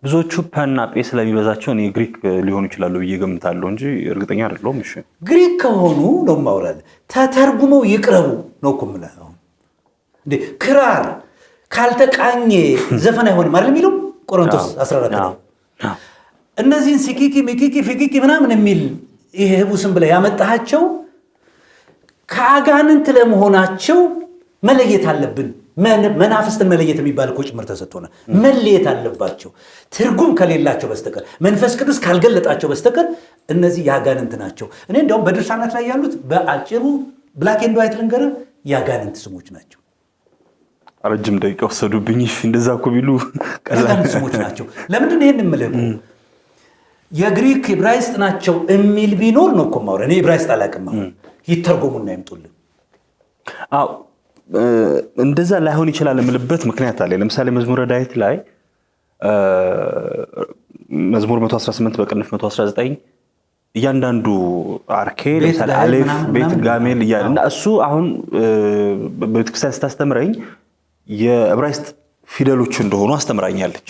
ብዙዎቹ ፐና ጴ ስለሚበዛቸው እኔ ግሪክ ሊሆኑ ይችላሉ ብዬ ገምታለሁ እንጂ እርግጠኛ አይደለሁም። እሺ ግሪክ ከሆኑ ነው ማውራል፣ ተተርጉመው ይቅረቡ ነው እኮ የምልህ። አሁን እንዴ ክራር ካልተቃኘ ዘፈን አይሆንም አይደል የሚለው ቆሮንቶስ 14 ላይ። እነዚህን ሲኪኪ ሚኪኪ ፊኪኪ ምናምን የሚል ይሄ ህቡ ስም ብለህ ያመጣሃቸው ከአጋንንት ለመሆናቸው መለየት አለብን። መናፍስትን መለየት የሚባል እኮ ጭምር ተሰጥቶናል። መለየት አለባቸው። ትርጉም ከሌላቸው በስተቀር መንፈስ ቅዱስ ካልገለጣቸው በስተቀር እነዚህ ያጋንንት ናቸው። እኔ እንዲያውም በድርሳናት ላይ ያሉት በአጭሩ ብላክ ኤንድ ዋይት ልንገርህ ያጋንንት ስሞች ናቸው። ረጅም ደቂቃ ወሰዱብኝ። እንደዛ እኮ ቢሉ ያጋንንት ስሞች ናቸው። ለምንድን ነው ይሄን የምልህ? የግሪክ ዕብራይስጥ ናቸው የሚል ቢኖር ነው እኮ የማወራህ። እኔ ዕብራይስጥ አላውቅም። አሁን ይተርጎሙና ይምጡልን። አዎ እንደዛ ላይሆን ይችላል የምልበት ምክንያት አለ። ለምሳሌ መዝሙረ ዳዊት ላይ መዝሙር 118 በቅንፍ 119 እያንዳንዱ አርኬ ለምሳሌ አሌፍ ቤት ጋሜል እያለ እና እሱ አሁን በቤተክርስቲያን ስታስተምረኝ የዕብራይስጥ ፊደሎች እንደሆኑ አስተምራኛለች።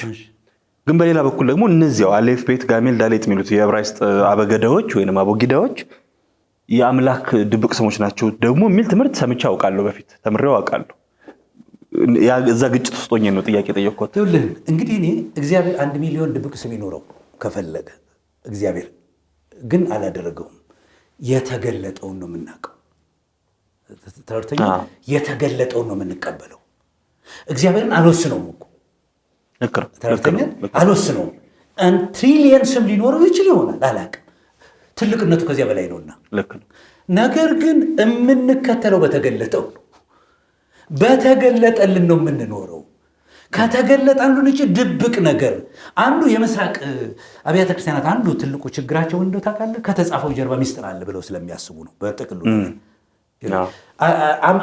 ግን በሌላ በኩል ደግሞ እነዚያው አሌፍ ቤት ጋሜል ዳሌት የሚሉት የዕብራይስጥ አበገዳዎች ወይንም አቦጊዳዎች የአምላክ ድብቅ ስሞች ናቸው ደግሞ የሚል ትምህርት ሰምቼ አውቃለሁ። በፊት ተምሬው አውቃለሁ። እዛ ግጭት ውስጥ ሆኜ ነው ጥያቄ ጠየቅኩት። ይኸውልህ እንግዲህ እኔ እግዚአብሔር 1 ሚሊዮን ድብቅ ስም ይኖረው ከፈለገ እግዚአብሔር ግን አላደረገውም። የተገለጠውን ነው የምናውቀው። ተርተኛ የተገለጠውን ነው የምንቀበለው። እግዚአብሔርን አልወስነውም እኮ ተርተኛ አልወስነውም። ትሪሊየን ስም ሊኖረው ይችል ይሆናል አላውቅም። ትልቅነቱ ከዚያ በላይ ነውና። ነገር ግን የምንከተለው በተገለጠው ነው። በተገለጠልን ነው የምንኖረው። ከተገለጠልን እንጂ ድብቅ ነገር አንዱ የምስራቅ አብያተ ክርስቲያናት አንዱ ትልቁ ችግራቸው እንደው ታውቃለህ፣ ከተጻፈው ጀርባ ሚስጥር አለ ብለው ስለሚያስቡ ነው። በጥቅሉ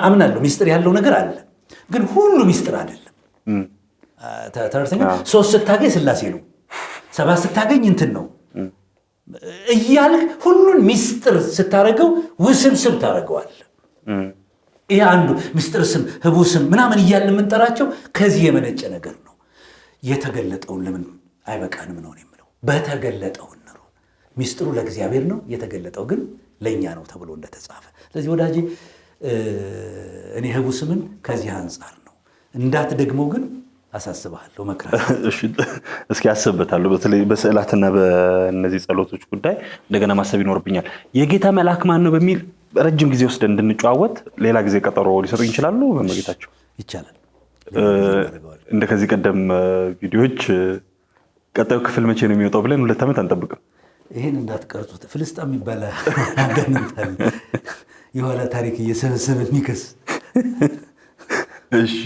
አምናለሁ ሚስጥር ያለው ነገር አለ፣ ግን ሁሉ ሚስጥር አይደለም። ተርተኛ 3 ስታገኝ ስላሴ ነው፣ 7 ስታገኝ እንትን ነው እያልክ ሁሉን ሚስጥር ስታረገው ውስብስብ ታረገዋል። ይሄ አንዱ ሚስጥር ስም ህቡ ስም ምናምን እያልን የምንጠራቸው ከዚህ የመነጨ ነገር ነው። የተገለጠውን ለምን አይበቃንም ነው የምለው። በተገለጠው ነው። ሚስጥሩ ለእግዚአብሔር ነው፣ የተገለጠው ግን ለኛ ነው ተብሎ እንደተጻፈ። ስለዚህ ወዳጄ እኔ ህቡ ስምን ከዚህ አንጻር ነው እንዳትደግመው ግን አሳስባለሁ፣ እመክራለሁ። እስኪ አስብበታለሁ። በተለይ በስዕላትና በእነዚህ ጸሎቶች ጉዳይ እንደገና ማሰብ ይኖርብኛል። የጌታ መልአክ ማን ነው በሚል ረጅም ጊዜ ወስደን እንድንጨዋወት ሌላ ጊዜ ቀጠሮ ሊሰጡኝ ይችላሉ? በመጌታቸው ይቻላል። እንደ ከዚህ ቀደም ቪዲዮዎች ቀጣዩ ክፍል መቼ ነው የሚወጣው ብለን 2 ዓመት አንጠብቅም። ይሄን እንዳትቀርጹት። ፍልስጣም የሚባል አገንታል የኋላ ታሪክ እየሰበሰበ የሚከስ። እሺ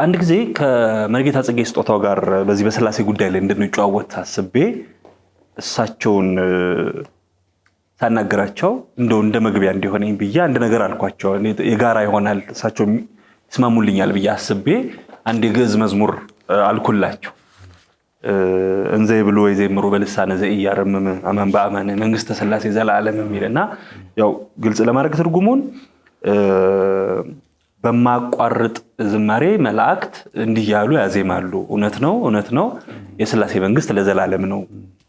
አንድ ጊዜ ከመርጌታ ጽጌ ስጦታው ጋር በዚህ በስላሴ ጉዳይ ላይ እንድንጨዋወት አስቤ እሳቸውን ሳናገራቸው እንደው እንደ መግቢያ እንዲሆነኝ ብዬ አንድ ነገር አልኳቸው። የጋራ ይሆናል እሳቸው ይስማሙልኛል ብዬ አስቤ አንድ የግዕዝ መዝሙር አልኩላቸው። እንዘ ይብሉ ወይዘምሩ በልሳነ ዘኢያርምም አማን በአማን መንግስተ ስላሴ ዘላለም የሚልና ያው ግልጽ ለማድረግ ትርጉሙን በማቋርጥ ዝማሬ መላእክት እንዲህ ያሉ ያዜማሉ፣ እውነት ነው እውነት ነው የስላሴ መንግስት ለዘላለም ነው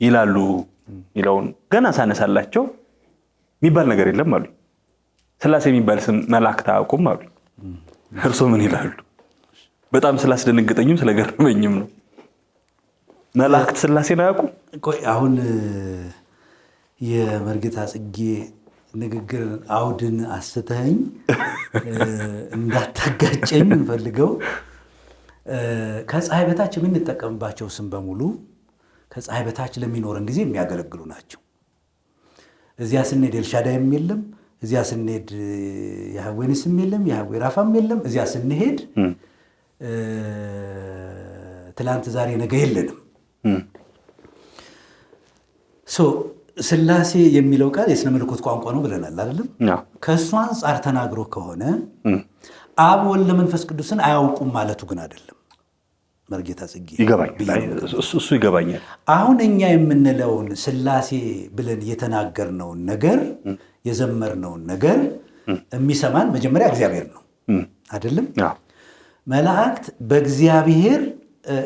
ይላሉ ይለውን ገና ሳነሳላቸው የሚባል ነገር የለም አሉ። ስላሴ የሚባል ስም መላእክት አያውቁም አሉ። እርሶ ምን ይላሉ? በጣም ስላስደነገጠኝም ስለገረመኝም ነው። መላእክት ስላሴን አያውቁም? ቆይ አሁን የመርጌታ ጽጌ ንግግር አውድን አስተኸኝ እንዳታጋጨኝ እንፈልገው። ከፀሐይ በታች የምንጠቀምባቸው ስም በሙሉ ከፀሐይ በታች ለሚኖረን ጊዜ የሚያገለግሉ ናቸው። እዚያ ስንሄድ ኤልሻዳይም የለም፣ እዚያ ስንሄድ የሐዌ ንስም የለም፣ የሐዌ ራፋም የለም። እዚያ ስንሄድ ትላንት ዛሬ ነገ የለንም። ስላሴ የሚለው ቃል የስነ መለኮት ቋንቋ ነው ብለናል አይደለም? ከእሱ አንጻር ተናግሮ ከሆነ አብ ወልድ መንፈስ ቅዱስን አያውቁም ማለቱ ግን አይደለም። መርጌታ ጽጌ እሱ ይገባኛል። አሁን እኛ የምንለውን ስላሴ ብለን የተናገርነውን ነገር የዘመርነውን ነገር የሚሰማን መጀመሪያ እግዚአብሔር ነው አይደለም? መላእክት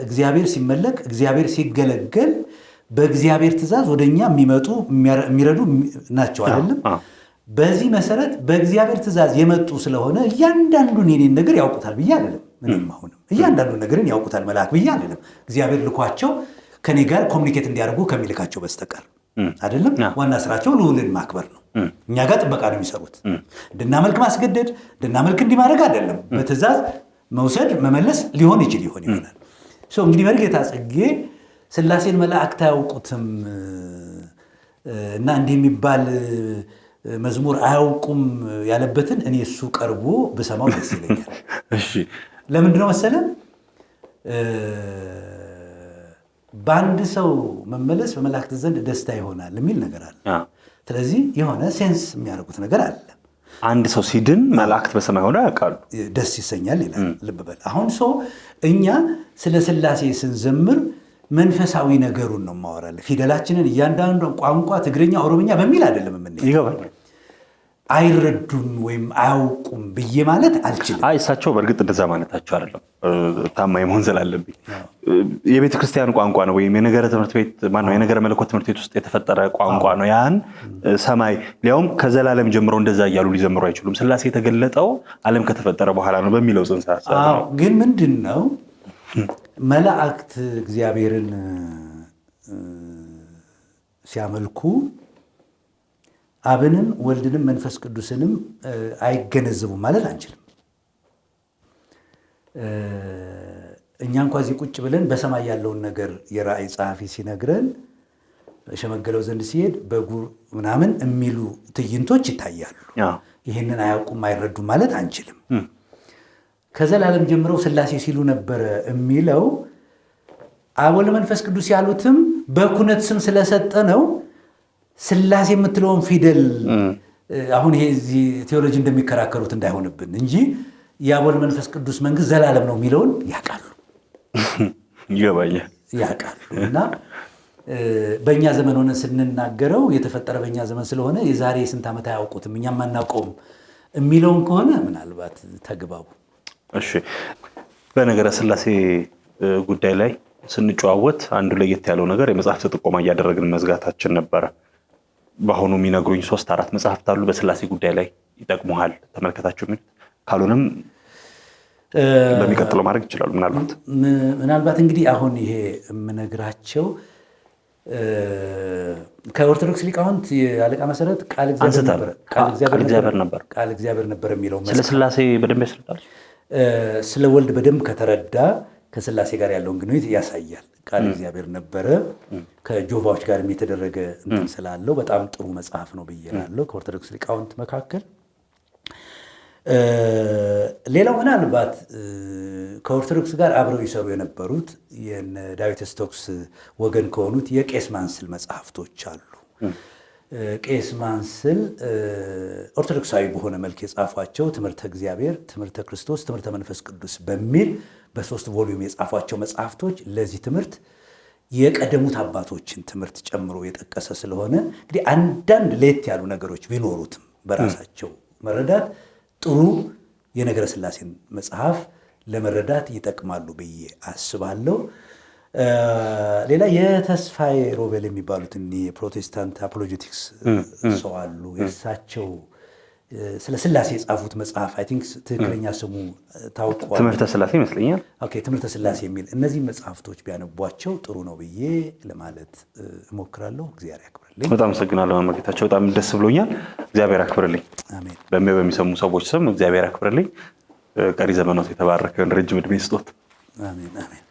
እግዚአብሔር ሲመለክ እግዚአብሔር ሲገለገል በእግዚአብሔር ትእዛዝ ወደኛ የሚመጡ የሚረዱ ናቸው አይደለም? በዚህ መሰረት በእግዚአብሔር ትእዛዝ የመጡ ስለሆነ እያንዳንዱን የኔን ነገር ያውቁታል ብዬ አይደለም። ምንም አሁንም እያንዳንዱን ነገርን ያውቁታል መልአክ ብዬ አይደለም። እግዚአብሔር ልኳቸው ከኔ ጋር ኮሚኒኬት እንዲያደርጉ ከሚልካቸው በስተቀር አይደለም። ዋና ስራቸው ልዑልን ማክበር ነው እኛ ጋር ጥበቃ ነው የሚሰሩት። እንድናመልክ ማስገደድ፣ እንድናመልክ እንዲማድረግ አይደለም። በትእዛዝ መውሰድ መመለስ ሊሆን ይሆናል። እንግዲህ መርጌታ ጽጌ ሥላሴን መላእክት አያውቁትም እና እንዲህ የሚባል መዝሙር አያውቁም ያለበትን እኔ እሱ ቀርቦ ብሰማው ደስ ይለኛል። ለምንድነው መሰለ? በአንድ ሰው መመለስ በመላእክት ዘንድ ደስታ ይሆናል የሚል ነገር አለ። ስለዚህ የሆነ ሴንስ የሚያደርጉት ነገር አለ። አንድ ሰው ሲድን መላእክት በሰማይ ሆነው ያውቃሉ፣ ደስ ይሰኛል ይላል። ልብ በል። አሁን ሰው እኛ ስለ ሥላሴ ስንዘምር መንፈሳዊ ነገሩን ነው ማወራለን። ፊደላችንን እያንዳንዱ ቋንቋ ትግርኛ፣ ኦሮምኛ በሚል አይደለም የምንሄድ። ይገባል። አይረዱም ወይም አያውቁም ብዬ ማለት አልችልም። እሳቸው በእርግጥ እንደዛ ማለታቸው አይደለም፣ ታማኝ መሆን ስላለብኝ። የቤተ ክርስቲያን ቋንቋ ነው ወይም የነገረ ትምህርት ቤት ማነው የነገረ መለኮት ትምህርት ቤት ውስጥ የተፈጠረ ቋንቋ ነው። ያን ሰማይ ሊያውም ከዘላለም ጀምሮ እንደዛ እያሉ ሊዘምሩ አይችሉም። ሥላሴ የተገለጠው ዓለም ከተፈጠረ በኋላ ነው በሚለው ጽንሰ ሐሳብ ነው። ግን ምንድን ነው መላእክት እግዚአብሔርን ሲያመልኩ አብንም ወልድንም መንፈስ ቅዱስንም አይገነዘቡም ማለት አንችልም። እኛ እንኳ እዚህ ቁጭ ብለን በሰማይ ያለውን ነገር የራእይ ጸሐፊ ሲነግረን ሸመገለው ዘንድ ሲሄድ በጉር ምናምን የሚሉ ትዕይንቶች ይታያሉ። ይህንን አያውቁም አይረዱም ማለት አንችልም። ከዘላለም ጀምረው ሥላሴ ሲሉ ነበረ የሚለው አብ ወልድ መንፈስ ቅዱስ ያሉትም በኩነት ስም ስለሰጠ ነው። ሥላሴ የምትለውን ፊደል አሁን ይሄ እዚህ ቴዎሎጂ እንደሚከራከሩት እንዳይሆንብን እንጂ የአብ ወልድ መንፈስ ቅዱስ መንግስት ዘላለም ነው የሚለውን ያውቃሉ፣ ይገባኛል፣ ያውቃሉ። እና በእኛ ዘመን ሆነ ስንናገረው የተፈጠረ በእኛ ዘመን ስለሆነ የዛሬ ስንት ዓመት አያውቁትም እኛም አናውቀውም የሚለውን ከሆነ ምናልባት ተግባቡ። እሺ፣ በነገረ ሥላሴ ጉዳይ ላይ ስንጨዋወት አንዱ ለየት ያለው ነገር የመጽሐፍ ጥቆማ እያደረግን መዝጋታችን ነበረ። በአሁኑ የሚነግሩኝ 3-4 መጽሐፍት አሉ በሥላሴ ጉዳይ ላይ ይጠቅሙሃል ተመልከታቸው የሚሉት፣ ካልሆነም በሚቀጥለው ማድረግ ይችላሉ። ምናልባት እንግዲህ አሁን ይሄ የምነግራቸው ከኦርቶዶክስ ሊቃውንት የአለቃ መሰረት ቃል እግዚአብሔር ነበር የሚለው ስለ ሥላሴ በደንብ ያስረዳል። ስለ ወልድ በደንብ ከተረዳ ከሥላሴ ጋር ያለውን ግንኙነት ያሳያል። ቃል እግዚአብሔር ነበረ። ከጆቫዎች ጋር የተደረገ እንትን ስላለው በጣም ጥሩ መጽሐፍ ነው ብዬ እላለሁ ከኦርቶዶክስ ሊቃውንት መካከል። ሌላው ምናልባት ከኦርቶዶክስ ጋር አብረው ይሰሩ የነበሩት የነ ዳዊት ስቶክስ ወገን ከሆኑት የቄስ ማንስል መጽሐፍቶች አሉ። ቄስ ማንስል ኦርቶዶክሳዊ በሆነ መልክ የጻፏቸው ትምህርተ እግዚአብሔር፣ ትምህርተ ክርስቶስ፣ ትምህርተ መንፈስ ቅዱስ በሚል በ3 ቮሊዩም የጻፏቸው መጽሐፍቶች ለዚህ ትምህርት የቀደሙት አባቶችን ትምህርት ጨምሮ የጠቀሰ ስለሆነ እንግዲህ አንዳንድ ለየት ያሉ ነገሮች ቢኖሩትም በራሳቸው መረዳት ጥሩ የነገረ ሥላሴን መጽሐፍ ለመረዳት ይጠቅማሉ ብዬ አስባለሁ። ሌላ የተስፋዬ ሮቤል የሚባሉት የፕሮቴስታንት አፖሎጀቲክስ ሰው አሉ። የእሳቸው ስለ ሥላሴ የጻፉት መጽሐፍ አይ ቲንክ ትክክለኛ ስሙ ታውቋል፣ ትምህርተ ሥላሴ ይመስለኛል። ኦኬ፣ ትምህርተ ሥላሴ የሚል እነዚህ መጽሐፍቶች ቢያነቧቸው ጥሩ ነው ብዬ ለማለት እሞክራለሁ። እግዚአብሔር ያክብርልኝ። በጣም አመሰግናለሁ መምህር ጌታቸው፣ በጣም ደስ ብሎኛል። እግዚአብሔር ያክብርልኝ። አሜን። በሚሰሙ ሰዎች ስም እግዚአብሔር ያክብርልኝ። ቀሪ ዘመኖት የተባረከ ረጅም ዕድሜ ስጦት። አሜን አሜን።